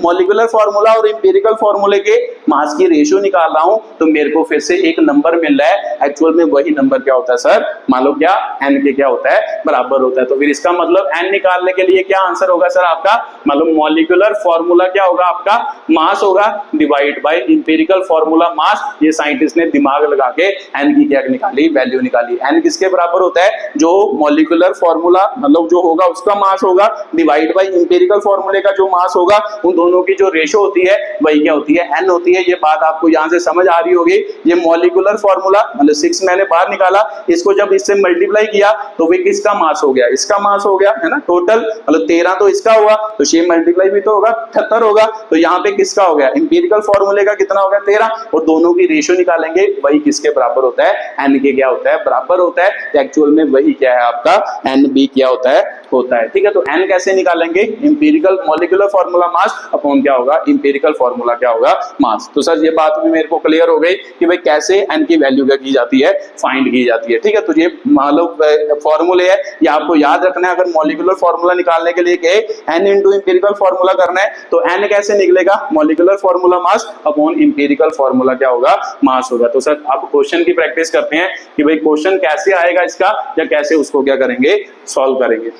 मॉलिक्यूलर फॉर्मूला और इंपीरिकल फॉर्मूले के मास की रेशियो निकाल रहा हूं, तो मेरे को फिर से एक नंबर मिल रहा है। एक्चुअल में वही नंबर क्या होता है सर, मान लो क्या n के क्या होता है, बराबर होता है। तो फिर इसका मतलब n निकालने के लिए क्या आंसर होगा सर आपका, मान लो मॉलिक्यूलर फॉर्मूला क्या होगा आपका, मास होगा डिवाइड बाय इंपीरिकल फॉर्मूला मास। ये साइंटिस्ट ने दिमाग लगा के n की क्या निकाली, वैल्यू निकाली। n किसके बराबर होता है, जो मॉलिक्यूलर फॉर्मूला मतलब जो होगा उसका मास होगा डिवाइड बाय इंपीरिकल फॉर्मूले का जो मास होगा, उन दोनों की जो रेशियो होती है वही क्या होती है, n होती है। ये बात आपको यहां से समझ आ रही होगी। ये मॉलिक्यूलर फॉर्मूला मतलब 6 मैंने बाहर निकाला, इसको जब इससे मल्टीप्लाई किया तो वे किसका मास हो गया, इसका मास हो गया है ना, टोटल मतलब 13 तो इसका हुआ, तो 6 मल्टीप्लाई भी तो होगा 78 होगा। तो यहाँ पे किसका हो गया, इंपीरिकल फॉर्मूले का कितना हो गया 13, और दोनों की रेशियो निकालेंगे वही किसके बराबर होता है, n के क्या होता है, बराबर होता है। एक्चुअल में वही क्या है आपका, n भी क्या होता है। ठीक है, तो n कैसे निकालेंगे, empirical molecular formula mass upon क्या होगा, इंपीरिकल फॉर्मूला क्या होगा, मास। तो सर ये बात भी मेरे को क्लियर हो गई कि भाई कैसे n की वैल्यू क्या की जाती है, फाइंड की जाती है। ठीक है, तो ये मतलब फॉर्मूले है, ये आपको याद रखना है। अगर मॉलिक्यूलर फॉर्मूला निकालने के लिए कहे n इंटू इंपीरिकल फॉर्मूला करना है, तो n कैसे निकलेगा, molecular formula mass upon empirical formula क्या होगा, मास होगा। तो सर अब क्वेश्चन की प्रैक्टिस करते हैं कि भाई क्वेश्चन कैसे आएगा इसका, या कैसे उसको क्या करेंगे, सॉल्व करेंगे।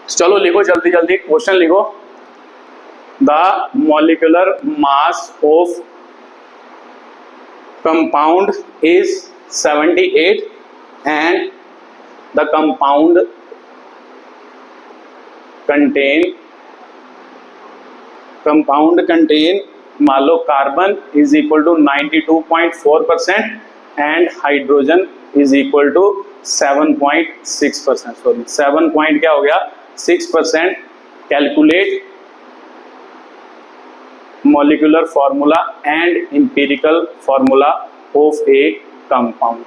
चलो लिखो जल्दी जल्दी क्वेश्चन लिखो। The molecular mass of compound is 78 and the compound contain मान लो carbon is equal to 92.4%, and hydrogen is equal to 7.6%, sorry 7 point क्या हो गया 6%। Calculate molecular formula and empirical formula of a compound.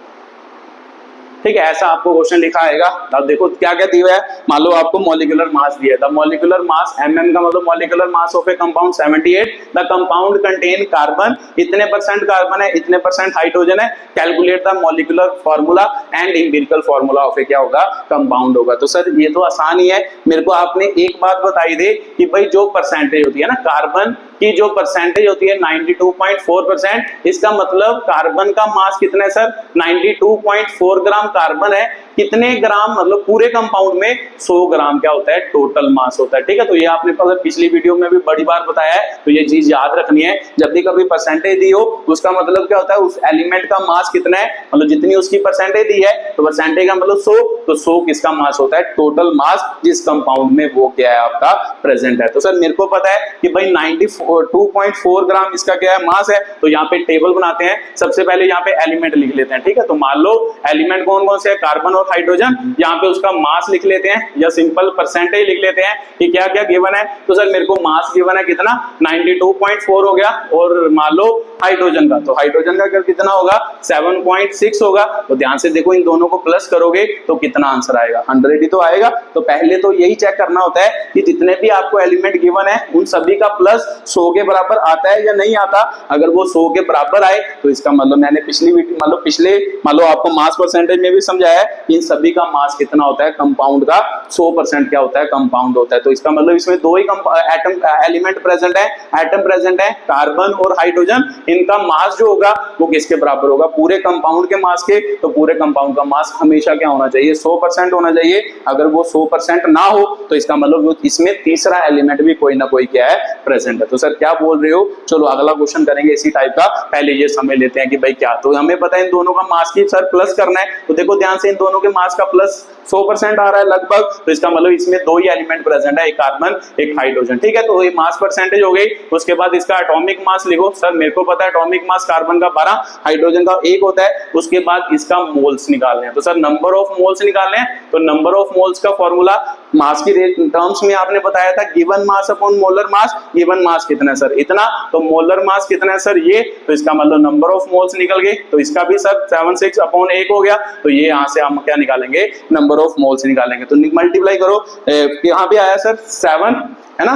ठीक है, ऐसा आपको क्वेश्चन लिखा आएगा। अब देखो क्या क्या दिया है, मान लो आपको मॉलिक्यूलर मास दिया था, मॉलिक्यूलर मास mm का मतलब molecular mass of a compound 78, the compound contain carbon, इतने परसेंट कार्बन है, इतने परसेंट हाइड्रोजन है, calculate the molecular formula and empirical formula of a क्या होगा कंपाउंड होगा। तो सर ये तो आसान ही है, मेरे को आपने एक बात बताई दे कि भाई जो परसेंटेज होती है ना कार्बन की, जो परसेंटेज होती है 92.4%, इसका मतलब कार्बन का मास कितना है सर 92.4 ग्राम कार्बन है, कितने ग्राम मतलब पूरे कंपाउंड में 100 ग्राम क्या होता है टोटल मास होता है। ठीक है, तो ये आपने पिछली वीडियो में भी बड़ी बार बताया है, तो ये चीज याद रखनी है। जब भी कभी परसेंटेज दी हो उसका मतलब क्या होता है उस एलिमेंट का मास कितना है, मतलब जितनी उसकी परसेंटेज दी है तो परसेंटेज का मतलब 100, तो 100 किसका मास होता है टोटल मास जिस कंपाउंड में वो क्या है आपका प्रेजेंट है। तो सर मेरे को पता है कि भाई 92.4 ग्राम इसका क्या है मास है, तो यहाँ पे टेबल बनाते हैं। सबसे पहले यहाँ पे एलिमेंट लिख लेते हैं। ठीक है, तो मान लो एलिमेंट कौन कौन से है, कार्बन और हाइड्रोजन, यहाँ पे उसका मास लिख लेते हैं या सिंपल परसेंटेज लिख लेते हैं कि क्या क्या गिवन है। तो सर मेरे को मास गिवन है कितना 92.4 हो गया, और मान लो हाइड्रोजन का, तो हाइड्रोजन का कितना होगा 7.6 होगा। तो ध्यान से देखो इन दोनों को प्लस करोगे तो कितना आंसर आएगा 100 ही तो आएगा। तो पहले तो यही चेक करना होता है कि जितने भी आपको एलिमेंट गिवन है उन सभी का प्लस 100 के बराबर आता है या नहीं आता। अगर वो 100 के बराबर आए तो इसका मतलब मैंने पिछले मान लो आपको मास परसेंटेज में भी समझाया है, इन सभी का मास कितना होता है कंपाउंड का 100% क्या होता है कंपाउंड होता है। तो इसका मतलब इसमें दो ही एटम एलिमेंट प्रेजेंट है, एटम प्रेजेंट है कार्बन और हाइड्रोजन, इनका मास जो होगा वो किसके बराबर होगा पूरे कंपाउंड के मास के। तो पूरे कंपाउंड का मास हमेशा क्या होना चाहिए 100% होना चाहिए। अगर वो 100% ना हो तो इसका मतलब इसमें तीसरा एलिमेंट भी कोई ना कोई क्या है प्रेजेंट है। तो सर क्या बोल रहे हो, चलो अगला क्वेश्चन करेंगे इसी टाइप का। पहले ये समझ लेते हैं कि भाई क्या, तो हमें पता है इन दोनों का मास की सर प्लस करना है। तो देखो ध्यान से इन दोनों के मास का प्लस 100% आ रहा है लगभग, तो इसका मतलब इसमें दो ही एलिमेंट प्रेजेंट है, एक कार्बन एक हाइड्रोजन। ठीक है, तो ये मास परसेंटेज हो गई। उसके बाद इसका एटॉमिक मास लिखो। सर मेरे को पता है एटॉमिक मास कार्बन का 12, हाइड्रोजन का 1 होता है। उसके बाद इसका मोल्स निकालने हैं, तो सर नंबर ऑफ मोल्स निकालने हैं। तो नंबर ऑफ मोल्स का फॉर्मूला मास की टर्म्स में आपने बताया था given mass upon molar mass. Given mass कितना है सर इतना, तो मोलर मास कितना है सर ये, तो इसका मतलब नंबर ऑफ मोल्स निकल गए। तो इसका भी सर 76 अपॉन 1 हो गया। तो ये यहाँ से हम क्या निकालेंगे नंबर ऑफ मोल्स निकालेंगे। तो मल्टीप्लाई करो, यहाँ पे आया सर 7 है ना,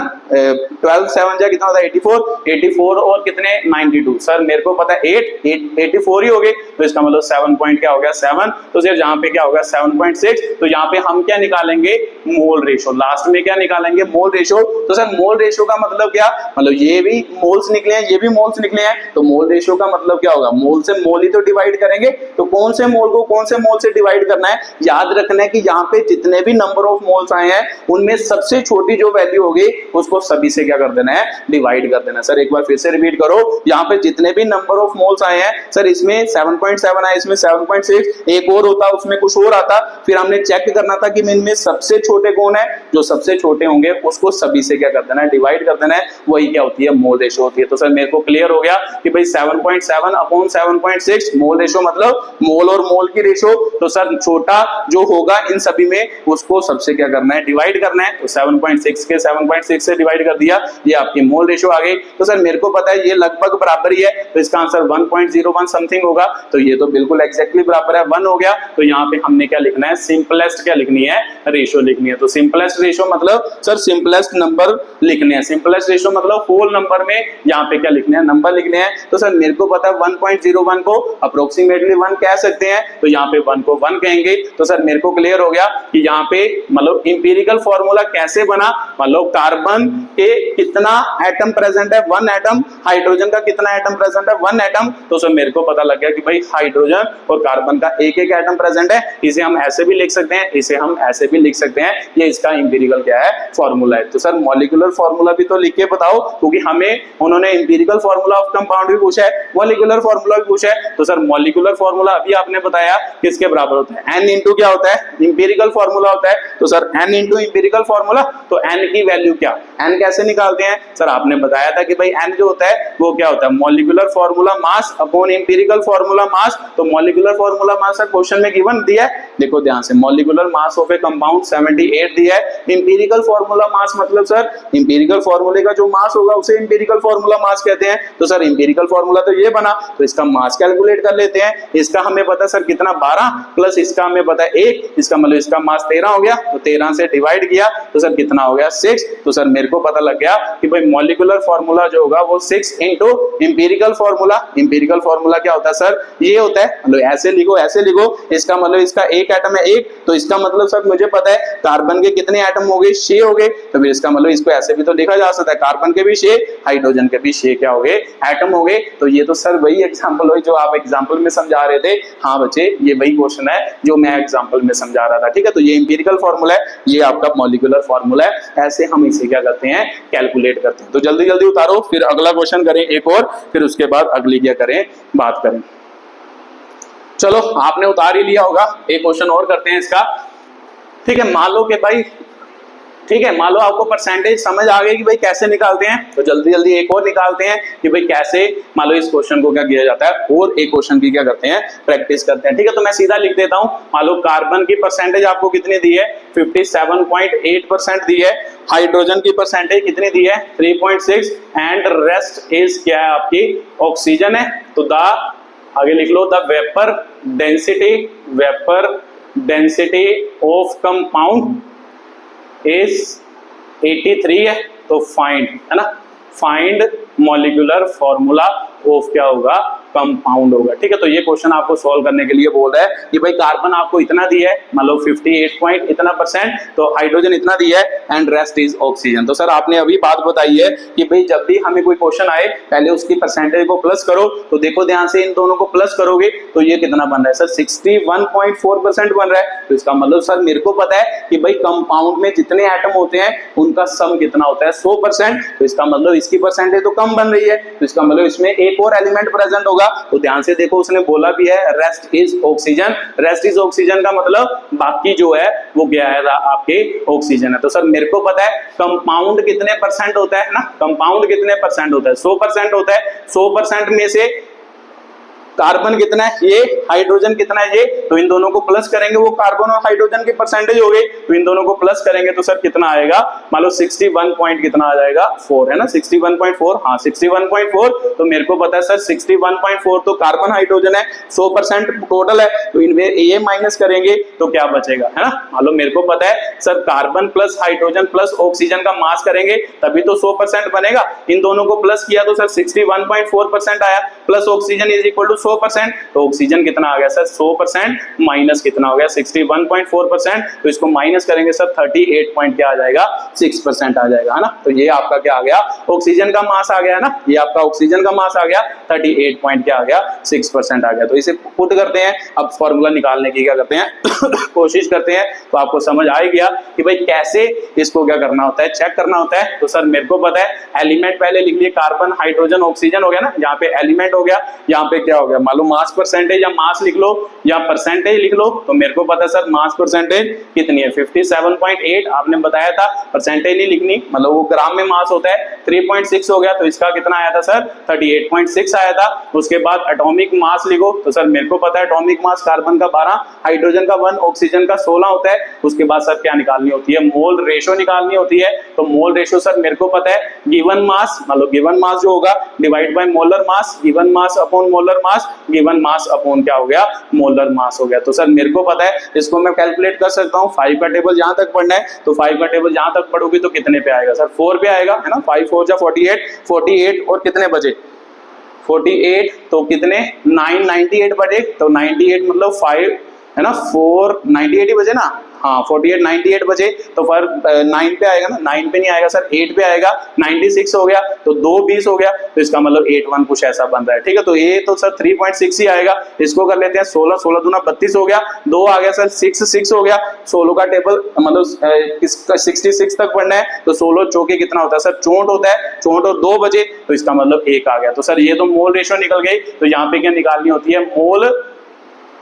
12 7 जा कितना होता है 84 और कितने 92। सर मेरे को पता है 84 ही हो गए, तो इसका मतलब 7 पॉइंट क्या हो गया 7। तो सिर्फ यहाँ पे क्या होगा 7.6। तो यहाँ पे हम क्या निकालेंगे मोल रेशो, लास्ट में क्या निकालेंगे मोल रेशो। तो सर मोल रेशो का मतलब क्या, मतलब ये भी मोल्स निकले हैं ये भी मोल्स निकले हैं, तो मोल रेशो का मतलब क्या होगा मोल से मोल ही तो डिवाइड करेंगे। तो कौन से मोल को कौन से मोल से डिवाइड करना है, याद रखना है कि यहाँ पे जितने भी नंबर ऑफ मोल्स आए हैं उनमें सबसे छोटी जो वैल्यू होगी उसको सभी से क्या कर देना है डिवाइड कर देना। सर एक बार फिर से रिपीट करो, यहाँ पे जितने भी नंबर ऑफ मोल्स आए हैं सर इसमें 7.7 आए, इसमें 7.6, एक और होता उसमें कुछ और आता, फिर हमने चेक करना था कि इनमें सबसे छोटे कौन है, जो सबसे छोटे होंगे उसको सभी से क्या कर देना है डिवाइड कर देना है, वही क्या होती है मोल रेशो होती है। तो सर मेरे को क्लियर हो गया कि भाई 7.7 अपॉन 7.6 मोल रेशो मतलब मोल और मोल की रेशो। तो सर छोटा जो होगा इन सभी में उसको सबसे क्या करना है डिवाइड करना है। तो 7.6 के 7.6 से डिवाइड कर दिया, ये आपकी मोल रेशो आ गई। तो सर मेरे को पता है ये लगभग बराबर ही है, तो इसका आंसर 1.01 समथिंग होगा। तो ये तो बिल्कुल एग्जैक्टली बराबर है 1 हो गया। तो यहाँ पे हमने क्या लिखना है सिंपलेस्ट क्या लिखनी है रेशो लिखनी है। तो सिंपलेस्ट रेशो मतलब सर सिंपलेस्ट नंबर लिखने हैं, सिंपलेस्ट रेशो मतलब होल नंबर में यहाँ पे क्या लिखने हैं नंबर लिखने हैं। तो सर मेरे को पता है 1.01 को अप्रोक्सीमेटली 1 कह सकते हैं, तो यहाँ पे 1 को 1 कहेंगे। तो सर मेरे को क्लियर हो गया कि यहाँ पे मतलब इंपीरिकल फॉर्मूला कैसे बना, मतलब कार्बन के कितना एटम प्रेजेंट है 1 एटम, हाइड्रोजन का कितना एटम प्रेजेंट है 1 एटम। तो सर मेरे को पता लग गया कि भाई हाइड्रोजन और कार्बन का एक एक एटम प्रेजेंट है। इसे हम ऐसे भी लिख सकते हैं, इसे हम ऐसे भी लिख सकते हैं ये इसका इंपीरिकल क्या है फॉर्मूला है। तो सर मॉलिक्यूलर फॉर्मूला भी तो लिख के बताओ, क्योंकि हमें उन्होंने इंपीरिकल फॉर्मूला ऑफ कंपाउंड भी पूछा है, मॉलिक्यूलर फॉर्मूला भी पूछा है। तो सर मॉलिक्यूलर फॉर्मूला अभी आपने बताया किसके बराबर होता है, n इंटू क्या होता है इंपीरिकल फॉर्मूला होता है। तो sir n into empirical formula, तो n की वैल्यू क्या, n कैसे निकालते हैं सर, आपने बताया था कि भाई n जो होता है वो क्या होता है molecular formula mass upon empirical formula mass. तो molecular formula mass sir question में गिवन दिया है, देखो ध्यान से, molecular mass of a compound 78 दिया है। इंपीरिकल फॉर्मूला मास मतलब सर इंपीरिकल फॉर्मूले का जो मास होगा उसे इंपीरिकल फॉर्मूला मास कहते हैं। तो सर इंपीरिकल फॉर्मूला तो ये बना, तो इसका मास कैलकुलेट कर लेते हैं। इसका हमें पता सर कितना 12 प्लस इसका हमें पता है 1, इसका मतलब इसका मास 13 हो गया। तो 13 से डिवाइड किया तो सर कितना हो गया 6। तो सर मेरे को पता लग गया कि भाई मॉलिक्यूलर फॉर्मूला जो होगा वो 6 into empirical formula. Empirical formula क्या होता है सर, ये होता है, मतलब ऐसे लिखो ऐसे लिखो, इसका मतलब इसका एक एटम है 1, तो इसका मतलब सर मुझे पता है कार्बन के कितने एटम हो गए 6 हो गए। तो फिर इसका मतलब इसको ऐसे भी तो लिखा जा सकता है, कार्बन के भी 6 हाइड्रोजन के भी 6 क्या हो गए एटम हो गए। तो ये तो सर वही एग्जांपल हुई जो आप एग्जांपल में समझा रहे थे। हाँ बच्चे ये वही क्वेश्चन है जो मैं एग्जांपल में समझा रहा था, ठीक है। तो ये इंपीरिकल फॉर्मूला है, ये आपका मॉलिक्यूलर फॉर्मूला है, ऐसे हम इसे क्या करते हैं कैलकुलेट करते हैं। तो जल्दी जल्दी उतारो, फिर अगला क्वेश्चन करें एक और, फिर उसके बाद अगली क्या करें बात करें। चलो आपने उतार ही लिया होगा, एक क्वेश्चन और करते हैं इसका, ठीक है। मान लो कि भाई, ठीक है, मान लो आपको परसेंटेज समझ आ गई कि भाई कैसे निकालते हैं, तो जल्दी जल्दी एक और निकालते हैं कि भाई कैसे मान लो इस क्वेश्चन को क्या किया जाता है, और एक क्वेश्चन की क्या करते हैं प्रैक्टिस करते हैं, ठीक है। तो मैं सीधा लिख देता हूं, मान लो कार्बन की परसेंटेज आपको कितनी दी है 57.8% दी है, हाइड्रोजन की परसेंटेज कितनी दी है 3.6, एंड रेस्ट इज क्या है आपकी ऑक्सीजन है। तो द आगे लिख लो, the vapour density of compound is 83 है। तो फाइंड है ना, फाइंड मॉलिक्यूलर फॉर्मूला ऑफ क्या होगा कंपाउंड होगा, ठीक है। तो ये क्वेश्चन आपको सॉल्व करने के लिए बोल रहा है कि भाई कार्बन आपको इतना दिया है, मान लो 58 इतना %, तो हाइड्रोजन इतना दिया है, एंड रेस्ट इज ऑक्सीजन। तो सर आपने अभी बात बताई है कि भाई जब भी हमें कोई क्वेश्चन आए पहले उसकी परसेंटेज को प्लस करो। तो देखो ध्यान से, इन दोनों को प्लस करोगे तो ये कितना बन रहा है सर 61.4% बन रहा है। तो इसका मतलब सर मेरे को पता है कि भाई कंपाउंड में जितने एटम होते हैं उनका सम कितना होता है 100%। तो इसका मतलब इसकी परसेंटेज तो कम बन रही है, तो इसका मतलब इसमें एक और एलिमेंट प्रेजेंट होगा। तो ध्यान से देखो, उसने बोला भी है rest is oxygen, rest is oxygen का मतलब बाकी जो है वो क्या है आपके ऑक्सीजन है। तो सर मेरे को पता है कंपाउंड कितने % होता है ना, कंपाउंड कितने % होता है 100% होता है। 100% में से कार्बन कितना है ये, हाइड्रोजन कितना है ये, तो इन दोनों को प्लस करेंगे, वो कार्बन और हाइड्रोजन की परसेंटेज हो गई, तो इन दोनों को प्लस करेंगे तो सर कितना आएगा, मान लो 61 पॉइंट कितना आ जाएगा 4 है ना, 61.4, हाँ 61.4। तो मेरे को पता है सर 61.4 तो कार्बन हाइड्रोजन है, 100% टोटल है, तो इनमें ये माइनस करेंगे तो क्या बचेगा, है ना। मान लो मेरे को पता है sir carbon plus hydrogen plus oxygen का मास करेंगे तभी तो 100% बनेगा। इन दोनों को प्लस किया तो सर 61.4% आया, plus oxygen is equal to 100%, तो ऑक्सीजन कितना आ गया सर 100% माइनस कितना हो गया 61.4%, तो इसको माइनस करेंगे सर 38.6% आ जाएगा, है ना। तो ये आपका क्या आ गया, ऑक्सीजन का मास आ गया है ना, ये आपका ऑक्सीजन का मास आ गया 38.6% आ गया। तो इसे पुट करते हैं, अब फॉर्मूला निकालने की क्या करते हैं कोशिश करते हैं। तो आपको समझ आ गया कि भाई कैसे इसको क्या करना होता है, चेक करना होता है। तो सर मेरे को पता है एलिमेंट पहले लिख लिए, कार्बन हाइड्रोजन ऑक्सीजन हो गया ना, यहाँ पे एलिमेंट हो गया, यहाँ पे क्या हो गया, मान लो मास परसेंटेज या मास लिख लो या परसेंटेज लिख लो। तो मेरे को पता है सर मास परसेंटेज कितनी है 57.8, आपने बताया था, परसेंटेज नहीं लिखनी, मतलब वो ग्राम में मास होता है, 3.6 हो गया, तो इसका कितना आया था सर 38.6 आया था। उसके बाद एटॉमिक मास लिखो, तो सर मेरे को पता है एटॉमिक मास कार्बन का 12, हाइड्रोजन का 1, ऑक्सीजन का 16 होता है। उसके बाद सर क्या निकालनी होती है, मोल रेशो निकालनी होती है। तो मोल रेशो सर मेरे को पता है गिवन मास, मतलब गिवन मास जो होगा divide by molar mass, given mass upon molar mass, given mass upon क्या हो गया मोलर मास हो गया। तो सर मेरे को पता है इसको मैं कैलकुलेट कर सकता हूँ। 5 का टेबल जहां तक पढ़ना है, तो 5 का टेबल जहां तक पढ़ोगे तो कितने पे आएगा सर 4 पे आएगा, है ना। 5 4 जा 48 और कितने बचे 48, तो कितने 998 बचे, तो 98 मतलब 5 है ना 498 बजे ना, हाँ 48 98 बजे, तो पर 9 पे आएगा ना, 9 पे नहीं आएगा सर, 8 पे आएगा, 96 हो गया, तो 2 20 हो गया, तो इसका मतलब 81 कुछ ऐसा बन रहा है, ठीक है। तो ये तो सर 3.6 ही आएगा, इसको कर लेते हैं 16 16 दूना 32 हो गया, 2 आ गया सर 6 6 हो गया, 16 का टेबल मतलब 66 तक पढ़ना है, तो 16 चौके कितना होता है सर 64 होता है, 64 और 2 बजे, तो इसका मतलब 1 आ गया। तो सर ये तो मोल रेशियो निकल गई, तो यहाँ पे क्या निकालनी होती है,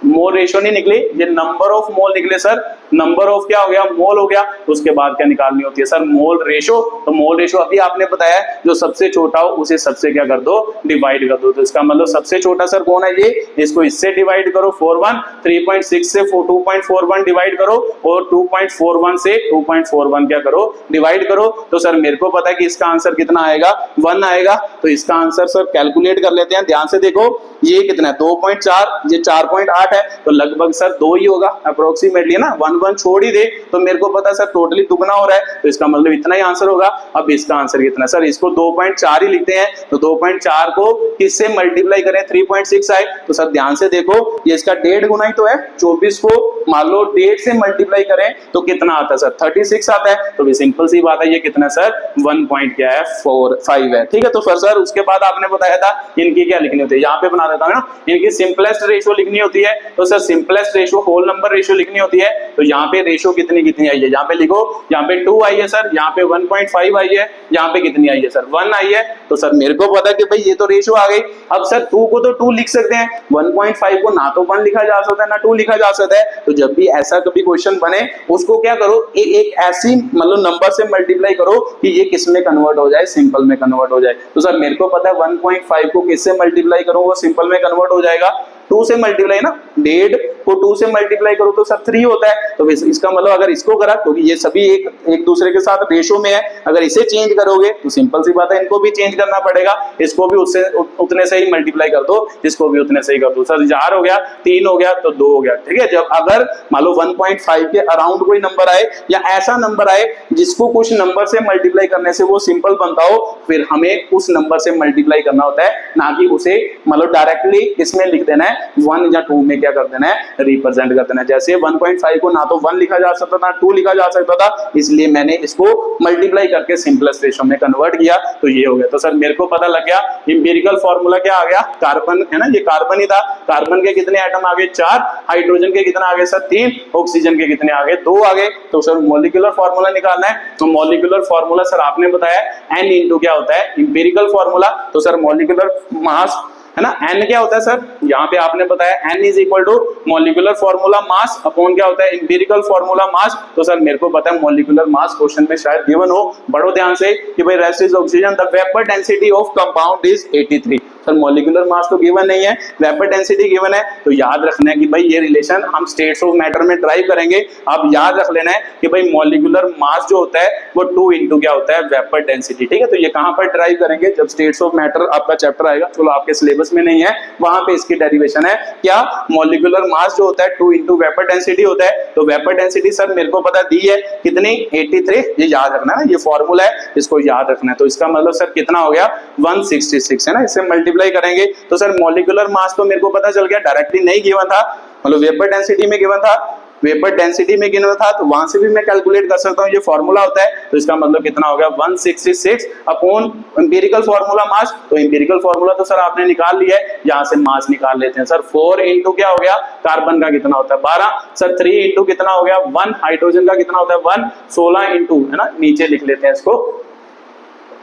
मोल रेशियो नहीं निकली, ये नंबर ऑफ मोल निकले सर, नंबर ऑफ क्या हो गया, मोल हो गया, उसके बाद क्या निकालनी होती है सर, मोल रेशियो। तो मोल रेशियो अभी आपने बताया जो सबसे छोटा हो उसे सबसे क्या कर दो, डिवाइड कर दो, तो इसका मतलब सबसे छोटा सर कौन है, ये, इसको इससे डिवाइड करो 41, 3.6 से 2.41 डिवाइड करो, और 2.41 से 2.41 क्या करो, डिवाइड करो, तो सर मेरे को पता है कि इसका आंसर कितना आएगा, 1 आएगा, तो इसका आंसर सर कैलकुलेट कर लेते हैं, ध्यान से देखो, ये कितना है 2.4, ये 4.8 है, तो लगभग सर 2 ही होगा अप्रोक्सीमेटली ना, 1 1 छोड़ ही दे, तो मेरे को पता है सर टोटली दुगना हो रहा है, तो इसका मतलब इतना ही आंसर होगा। अब इसका आंसर कितना सर, इसको 2.4 ही लिखते हैं, तो 2.4 को किससे मल्टीप्लाई करें, 3.6 आए, तो सर ध्यान से देखो, ये इसका 1.5 गुना ही तो है, 24 को मान लो 1.5 से मल्टीप्लाई करें तो कितना आता है सर, 36 आता है, तो भी सिंपल सी बात है, ये कितना सर 1 पॉइंट क्या है 5 है, ठीक है। तो फिर सर उसके बाद आपने बताया था इनकी क्या लिखनी होती है, यहाँ पे बना देता हूं ना, इनकी सिंपलेस्ट रेशियो लिखनी होती है, तो sir simplest ratio whole number ratio लिखनी होती है, तो यहाँ पे रेशियो कितनी कितनी आई है, यहाँ पे लिखो, यहाँ पे 2 आई है सर, यहाँ पे 1.5 आई है, यहाँ पे कितनी आई है सर 1 आई है, तो सर मेरे को पता है कि भाई ये तो रेशियो आ गई। अब सर 2 को तो 2 लिख सकते हैं, 1.5 को ना तो 1 लिखा जा सकता है ना 2 लिखा जा सकता है, तो जब भी ऐसा कभी क्वेश्चन बने उसको क्या करो, एक ऐसी मतलब नंबर से मल्टीप्लाई करो कि ये किस में कन्वर्ट हो जाए, सिंपल में कन्वर्ट हो जाए। तो सर मेरे को पता है 1.5 को किससे मल्टीप्लाई करूं वो सिंपल में कन्वर्ट हो जाएगा, 2 से मल्टीप्लाई ना, 1.5 को 2 से मल्टीप्लाई करो तो सर 3 होता है, तो इसका मतलब अगर इसको करा, क्योंकि ये सभी एक दूसरे के साथ रेशो में है, अगर इसे चेंज करोगे तो सिंपल सी बात है इनको भी चेंज करना पड़ेगा, इसको भी उससे उतने से ही मल्टीप्लाई कर दो, इसको भी उतने से ही कर दो, सर 4 हो गया, 3 हो गया, तो 2 हो गया, ठीक है। जब अगर मान लो 1.5 के अराउंड कोई नंबर आए या ऐसा नंबर आए जिसको कुछ नंबर से मल्टीप्लाई करने से वो सिंपल बनता हो, फिर हमें उस नंबर से मल्टीप्लाई करना होता है, ना कि उसे मतलब डायरेक्टली इसमें लिख देना है, 1 या 2 में क्या कर देना है, रिप्रेजेंट कर देना है। जैसे 1.5 को ना तो 1 लिखा जा सकता था, 2 लिखा जा सकता था, इसलिए मैंने इसको मल्टीप्लाई करके सिंपलेस्ट रेशियो में कन्वर्ट किया, तो ये हो गया। तो सर मेरे को पता लग गया एम्पिरिकल फॉर्मूला क्या आ गया, कार्बन है ना, ये कार्बन ही था, कार्बन के कितने एटम आ गए 4, हाइड्रोजन के कितना आ गए सर 3, ऑक्सीजन के कितने आ गए 2 आ गए, तो सर मॉलिक्यूलर फॉर्मूला निकालना है, तो मॉलिक्यूलर फॉर्मूला सर आपने बताया n इंटू क्या होता है एम्पिरिकल फॉर्मूला, तो सर मॉलिक्यूलर मास है ना, n क्या होता है सर, यहाँ पे आपने बताया n is equal to molecular formula mass upon क्या होता है एम्पिरिकल फॉर्मूला मास, तो सर मेरे को पता है मॉलिक्यूलर मास क्वेश्चन में शायद गिवन हो, पढ़ो ध्यान से कि भाई rest is oxygen, the vapour density of compound is 83, sir molecular mass तो गिवन नहीं है, वेपर डेंसिटी गिवन है, तो याद रखना है कि भाई ये रिलेशन हम स्टेट्स ऑफ मैटर में ड्राइव करेंगे, आप याद रख लेना है कि भाई मॉलिक्यूलर मास जो होता है वो 2 इंटू क्या होता है वेपर डेंसिटी, ठीक है। तो ये कहां पर ड्राइव करेंगे, जब स्टेट्स ऑफ मैटर आपका चैप्टर आएगा, चलो आपके सिलेबस में नहीं है, वहां पे इसकी डेरिवेशन है क्या, मॉलिक्यूलर मास जो होता है 2 इंटू वेपर डेंसिटी होता है, तो वेपर डेंसिटी सर मेरे को पता दी है कितनी 83, ये याद रखना है, ये फॉर्मूला है, इसको याद रखना है, तो इसका मतलब सर कितना हो गया 166 है ना, इससे मल्टीप्लाई करेंगे, तो सर मॉलिक्यूलर मास तो मेरे को पता चल गया, डायरेक्टली नहीं गिवन था, मतलब वेपर डेंसिटी में गिवन था, वेपर डेंसिटी में गिवन था, तो वहां से भी मैं कैलकुलेट कर सकता हूं, ये फॉर्मूला होता है, तो इसका मतलब कितना हो गया 166 अपॉन एम्पिरिकल फॉर्मूला मास, तो एम्पिरिकल फॉर्मूला तो सर आपने निकाल लिया है, यहां से मास निकाल लेते हैं सर, 4 इंटू क्या हो गया कार्बन का कितना होता है 12, सर 3 इंटू कितना हो गया 1, हाइड्रोजन का कितना होता है 1, 16 इंटू है ना, नीचे लिख लेते हैं इसको,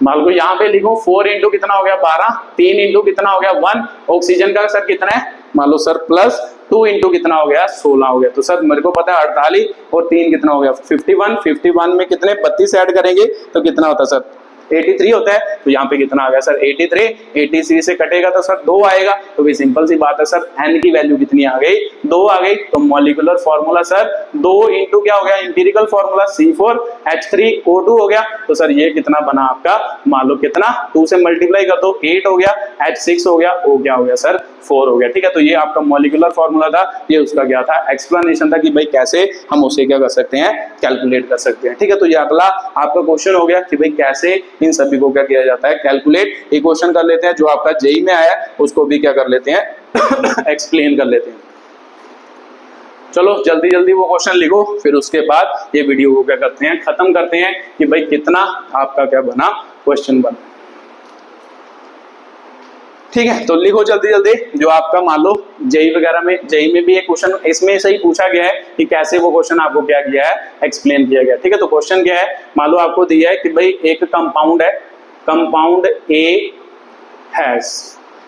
मान लो यहाँ पे लिखो 4 इंटू कितना हो गया 12, 3 इंटू कितना हो गया 1, ऑक्सीजन का सर कितना है मान लो सर प्लस 2 इंटू कितना हो गया 16 हो गया, तो सर मेरे को पता है 48 और 3 कितना हो गया 51, 51 में कितने 32 ऐड करेंगे तो कितना होता है सर 83 होता है, तो यहाँ पे कितना आ गया सर 83, 83 से कटेगा तो सर 2 आएगा, तो भी सिंपल सी बात है सर n की वैल्यू कितनी आ गई 2 आ गई, तो मॉलिक्यूलर फॉर्मूला सर 2 इंटू क्या हो गया एम्पिरिकल फॉर्मूला C4H3O2 हो गया, तो सर ये कितना बना आपका मान लो कितना 2 से मल्टीप्लाई कर दो 8 हो गया, H6 हो गया, O क्या हो गया सर 4 हो गया, ठीक है। तो ये आपका मॉलिक्यूलर फॉर्मूला था, ये उसका क्या था एक्सप्लेनेशन था कि भाई कैसे हम उसे क्या कर सकते हैं कैलकुलेट कर सकते हैं, ठीक है। तो ये अगला आपका क्वेश्चन हो गया कि भाई कैसे इन सभी को क्या किया जाता है कैलकुलेट। एक क्वेश्चन कर लेते हैं जो आपका जेई में आया उसको भी क्या कर लेते हैं एक्सप्लेन कर लेते हैं। चलो जल्दी जल्दी वो क्वेश्चन लिखो, फिर उसके बाद ये वीडियो को क्या करते हैं, खत्म करते हैं कि भाई कितना आपका क्या बना क्वेश्चन बना। ठीक है, तो लिखो जल्दी जल्दी। जो आपका मान लो जेई वगैरह में, जेई में भी एक क्वेश्चन इसमें से ही पूछा गया है कि कैसे वो क्वेश्चन आपको क्या किया है, एक्सप्लेन किया गया। ठीक है, तो क्वेश्चन क्या है, मान लो आपको दिया है कि भाई एक कंपाउंड है, कंपाउंड ए हैज,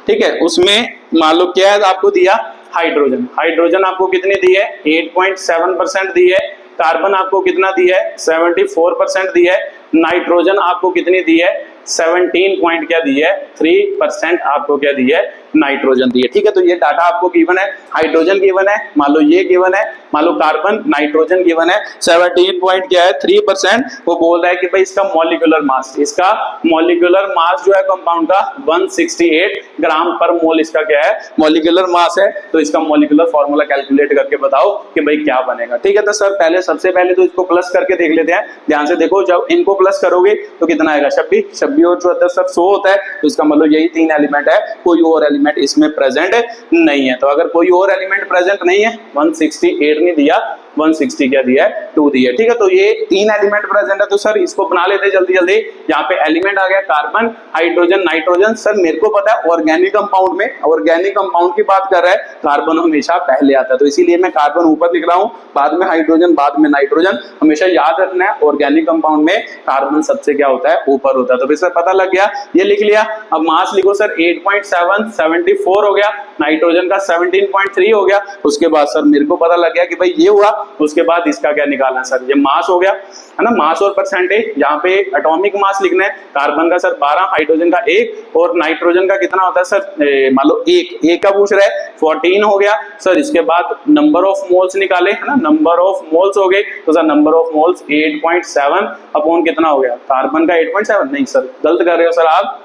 ठीक है, उसमें मान लो क्या है आपको दिया, हाइड्रोजन। हाइड्रोजन आपको कितनी दी है, 8.7% दी है। कार्बन आपको कितना दिया है, 74% दी है। नाइट्रोजन आपको कितनी दी है, 17 पॉइंट क्या दी है, 3% आपको क्या दी है, नाइट्रोजन दी है। ठीक है, तो ये डाटा आपको गिवन है, हाइड्रोजन गिवन है, मान लो ये गिवन है, मान लो कार्बन, नाइट्रोजन गिवन है, 17 पॉइंट क्या है, 3%। वो बोल रहा है कि भाई इसका मॉलिक्यूलर मास, इसका मॉलिक्यूलर मास जो है कंपाउंड का 168 ग्राम पर मोल इसका क्या है, मॉलिक्यूलर मास है। तो इसका मॉलिक्यूलर फॉर्मूला कैलकुलेट करके बताओ कि भाई क्या बनेगा। ठीक है, तो सर पहले सबसे पहले तो इसको प्लस करके देख लेते हैं। ध्यान से देखो, जब इनको प्लस करोगे तो कितना आएगा, 26 और 74 सब 100 होता है। तो इसका मतलब यही 3 एलिमेंट है, कोई और एलिमेंट इसमें प्रेजेंट नहीं है। तो अगर कोई और एलिमेंट प्रेजेंट नहीं है, 168 नहीं दिया, 160 क्या दिया है, 2 दिया। ठीक है, तो ये 3 एलिमेंट प्रेजेंट है। तो सर इसको बना लेते हैं जल्दी जल्दी। यहाँ पे एलिमेंट आ गया कार्बन, हाइड्रोजन, नाइट्रोजन। सर मेरे को पता है ऑर्गेनिक कंपाउंड में, ऑर्गेनिक कंपाउंड की बात कर रहा है, कार्बन हमेशा पहले आता है, तो इसीलिए मैं कार्बन ऊपर लिख रहा हूँ, बाद में हाइड्रोजन, बाद में नाइट्रोजन। हमेशा याद रखना है ऑर्गेनिक कंपाउंड में कार्बन सबसे क्या होता है, ऊपर होता है। तो फिर सर पता लग गया, ये लिख लिया। अब मास लिखो सर, 8.7 74 हो गया, नाइट्रोजन का 17.3 हो गया। उसके बाद सर मेरे को पता लग गया कि भाई ये हुआ, उसके बाद इसका क्या निकालना है सर, ये मास हो गया है ना, मास और परसेंटेज। यहाँ पे एटॉमिक मास लिखना है, कार्बन का सर 12, हाइड्रोजन का 1 और नाइट्रोजन का कितना होता है सर, मान लो 1 का पूछ रहा है, 14 हो गया सर। इसके बाद नंबर ऑफ मोल्स निकाले है ना, नंबर ऑफ मोल्स हो गए, तो sir number of moles 8.7 upon कितना हो गया, कार्बन का 8.7, नहीं सर गलत कर रहे हो सर आप,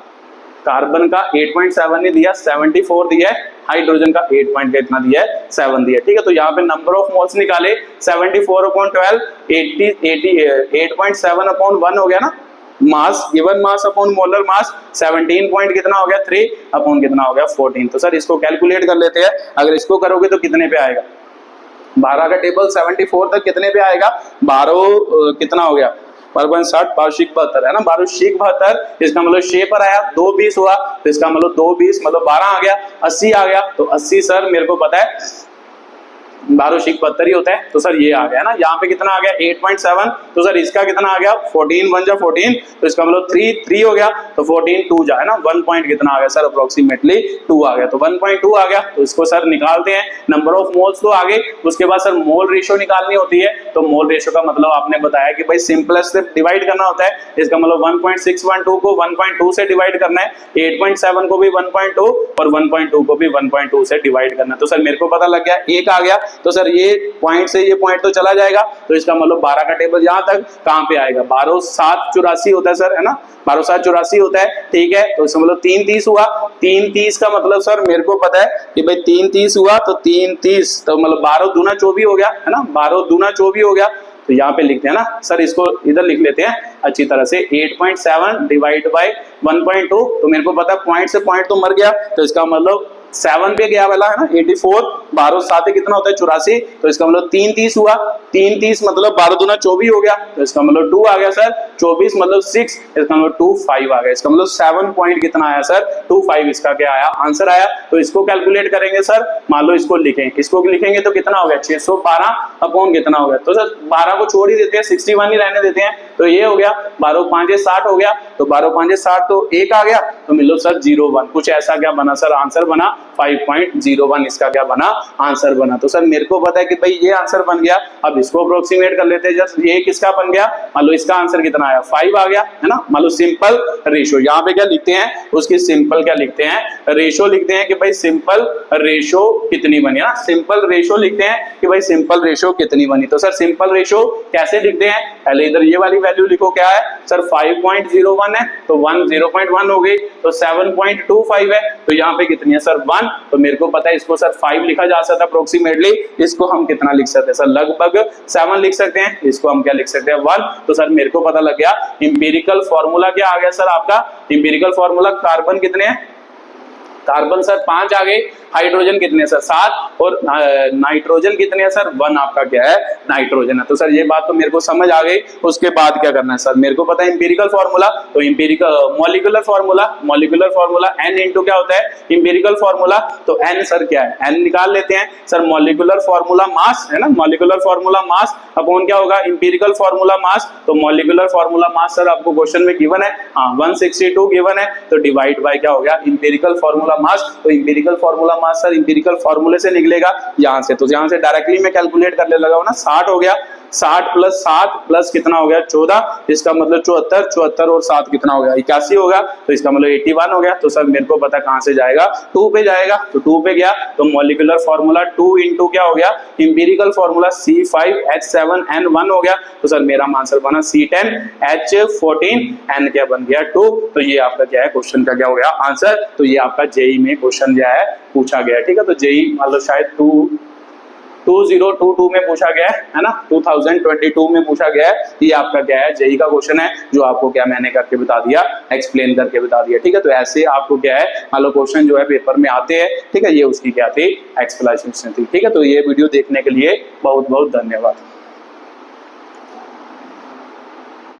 कार्बन का 8.7 नहीं दिया, 74 दिया है, हाइड्रोजन का 8 पॉइंट कितना दिया है, 7 दिया। ठीक है, तो यहाँ पे नंबर ऑफ मोल्स निकाले, 74 अपॉन 12, 8.7 अपॉन 1 हो गया ना, mass given mass upon molar mass 17 point कितना हो गया, 3 अपॉन कितना हो गया, 14। तो सर इसको कैलकुलेट कर लेते हैं। अगर इसको करोगे तो कितने पे आएगा, 12 का टेबल 74 तक कितने पे आएगा, 12 कितना हो गया, 12.60, 12 है ना, 12 इसका मतलब 6 पर आया, 2 20 हुआ, तो इसका मतलब 2 20 मतलब 12 आ गया, 80 आ गया। तो 80 सर मेरे को पता है 12 ही होता है। तो सर ये आ गया ना, यहाँ पे कितना आ गया 8.7, तो सर इसका कितना आ गया 14 1 जा 14, तो इसका मतलब 3 हो गया, तो 14 2 जाए ना, 1 पॉइंट कितना आ गया सर, अप्रोक्सीमेटली 2 आ गया, तो 1.2 आ गया। तो इसको सर निकालते हैं, नंबर ऑफ मोल्स तो आगे, उसके बाद सर मोल रेशियो निकालनी होती है। तो मोल रेशियो का मतलब आपने बताया कि भाई सिंपलेस्ट से डिवाइड करना होता है, इसका मतलब 1.612 को 1.2 से डिवाइड करना है, 8.7 को भी 1.2 और 1.2 को भी 1.2 से डिवाइड करना है। तो सर मेरे को पता लग गया 1 आ गया, तो सर ये पॉइंट से ये पॉइंट तो चला जाएगा, तो इसका मतलब 12 का टेबल यहां तक कहां पे आएगा, 12 7 84 होता है सर, है ना, 12 7 84 होता है। ठीक है, तो इसका मतलब 3 30 हुआ, 3 30 का मतलब सर मेरे को पता है कि भाई 3 30 हुआ, तो 3 30 तो मतलब 12 दूना 24 हो गया, है ना, 12 दूना 24 हो गया। तो यहाँ पे लिखते हैं ना सर, इसको इधर लिख लेते हैं अच्छी तरह से, 8.7 डिवाइड बाय 1.2, तो मेरे को पता है पॉइंट से पॉइंट तो मर गया, तो इसका मतलब 7 पे गया वाला है ना, 84, 12 7 कितना होता है 84, तो इसका मतलब 3 30 हुआ, 3 30 मतलब 12 दूना 24 हो गया, तो इसका मतलब 2 आ गया सर, 24 मतलब 6, इसका मतलब 2 5 आ गया, इसका मतलब 7 पॉइंट कितना आया सर, 2 5 इसका क्या आया, आंसर आया। तो इसको कैलकुलेट करेंगे सर, मान लो इसको लिखेंगे तो कितना हो गया 612 अपॉन कितना हो गया, तो सर 12 को छोड़ ही देते हैं, 61 ही रहने देते हैं, तो ये हो गया 12 5 60 हो गया, तो 12 5 60 तो 1 आ गया, तो मिलो सर 01, कुछ ऐसा क्या बना सर, आंसर बना 5.01, इसका क्या बना, आंसर बना। तो सर मेरे को पता है कि भाई ये आंसर बन गया। अब इसको अप्रोक्सीमेट कर लेते हैं, जस्ट ये किसका बन गया, मान लो इसका आंसर कितना आया 5 आ गया, है ना, मान लो सिंपल रेशियो, यहाँ पे क्या लिखते हैं, उसकी सिंपल क्या लिखते हैं, रेशियो लिखते हैं कि भाई सिंपल रेशियो कितनी बनी, ना सिंपल रेशियो लिखते हैं कि भाई सिंपल रेशियो कितनी बनी। तो सर सिंपल रेशियो कैसे लिखते हैं, पहले इधर ये वाली वैल्यू लिखो, क्या है सर 5.01 है, तो 1 0.1 हो गई, तो 7.25 है, तो यहाँ पे कितनी है सर 1, तो मेरे को पता है इसको सर 5 लिखा जा सकता है अप्रोक्सीमेटली, इसको हम कितना लिख सकते हैं सर, लगभग 7 लिख सकते हैं, इसको हम क्या लिख सकते हैं 1। तो सर मेरे को पता लग गया इंपीरिकल फॉर्मूला क्या आ गया सर आपका, इंपीरिकल फॉर्मूला कार्बन कितने हैं, कार्बन सर 5 आ गए, हाइड्रोजन कितने सर 7, और नाइट्रोजन कितने हैं सर 1 आपका क्या है नाइट्रोजन है। तो सर ये बात तो मेरे को समझ आ गई। उसके बाद क्या करना है सर, मेरे को पता है इंपेरिकल फार्मूला, तो empirical molecular formula n into क्या होता है इंपेरिकल फार्मूला, तो n सर क्या है n निकाल लेते हैं सर, मॉलिक्यूलर फार्मूला मास है ना, मॉलिक्यूलर फार्मूला मास अपॉन क्या होगा इंपेरिकल फार्मूला मास, तो मॉलिक्यूलर फार्मूला मास सर आपको क्वेश्चन में गिवन है, हाँ 162 गिवन है, तो डिवाइड बाय क्या हो गया इंपेरिकल फार्मूला मास, तो empirical formula mass sir empirical फार्मूले से निकलेगा यहाँ से, तो यहाँ से डायरेक्टली मैं कैलकुलेट करने लगा हूं ना, 60 हो गया, 60 प्लस 7 प्लस कितना हो गया 14, इसका मतलब 74, 74 और 7 कितना हो गया 81 होगा, तो इसका मतलब 81 हो गया। तो सर मेरे को पता कहां से जाएगा 2 पे जाएगा, तो 2 पे गया तो मॉलिक्यूलर फार्मूला 2 इंटू क्या हो गया इंपेरिकल फार्मूला C5H7N1 हो गया, तो सर मेरा आंसर बना C10H14N क्या बन गया 2, तो ये आपका क्या है क्वेश्चन का क्या हो गया आंसर। तो ये आपका जेई में क्वेश्चन जो है पूछा गया है, ठीक है, तो जेई मान लो शायद 2022 में पूछा गया है ना, 2022 में पूछा गया है, ये आपका क्या है जेई का क्वेश्चन है, जो आपको क्या मैंने करके बता दिया, एक्सप्लेन करके बता दिया, ठीक है। तो ऐसे आपको क्या है मान लो क्वेश्चन जो है पेपर में आते हैं, ठीक है, ये उसकी क्या थी एक्सप्लेनेशन थी, ठीक है। तो ये वीडियो देखने के लिए बहुत बहुत धन्यवाद।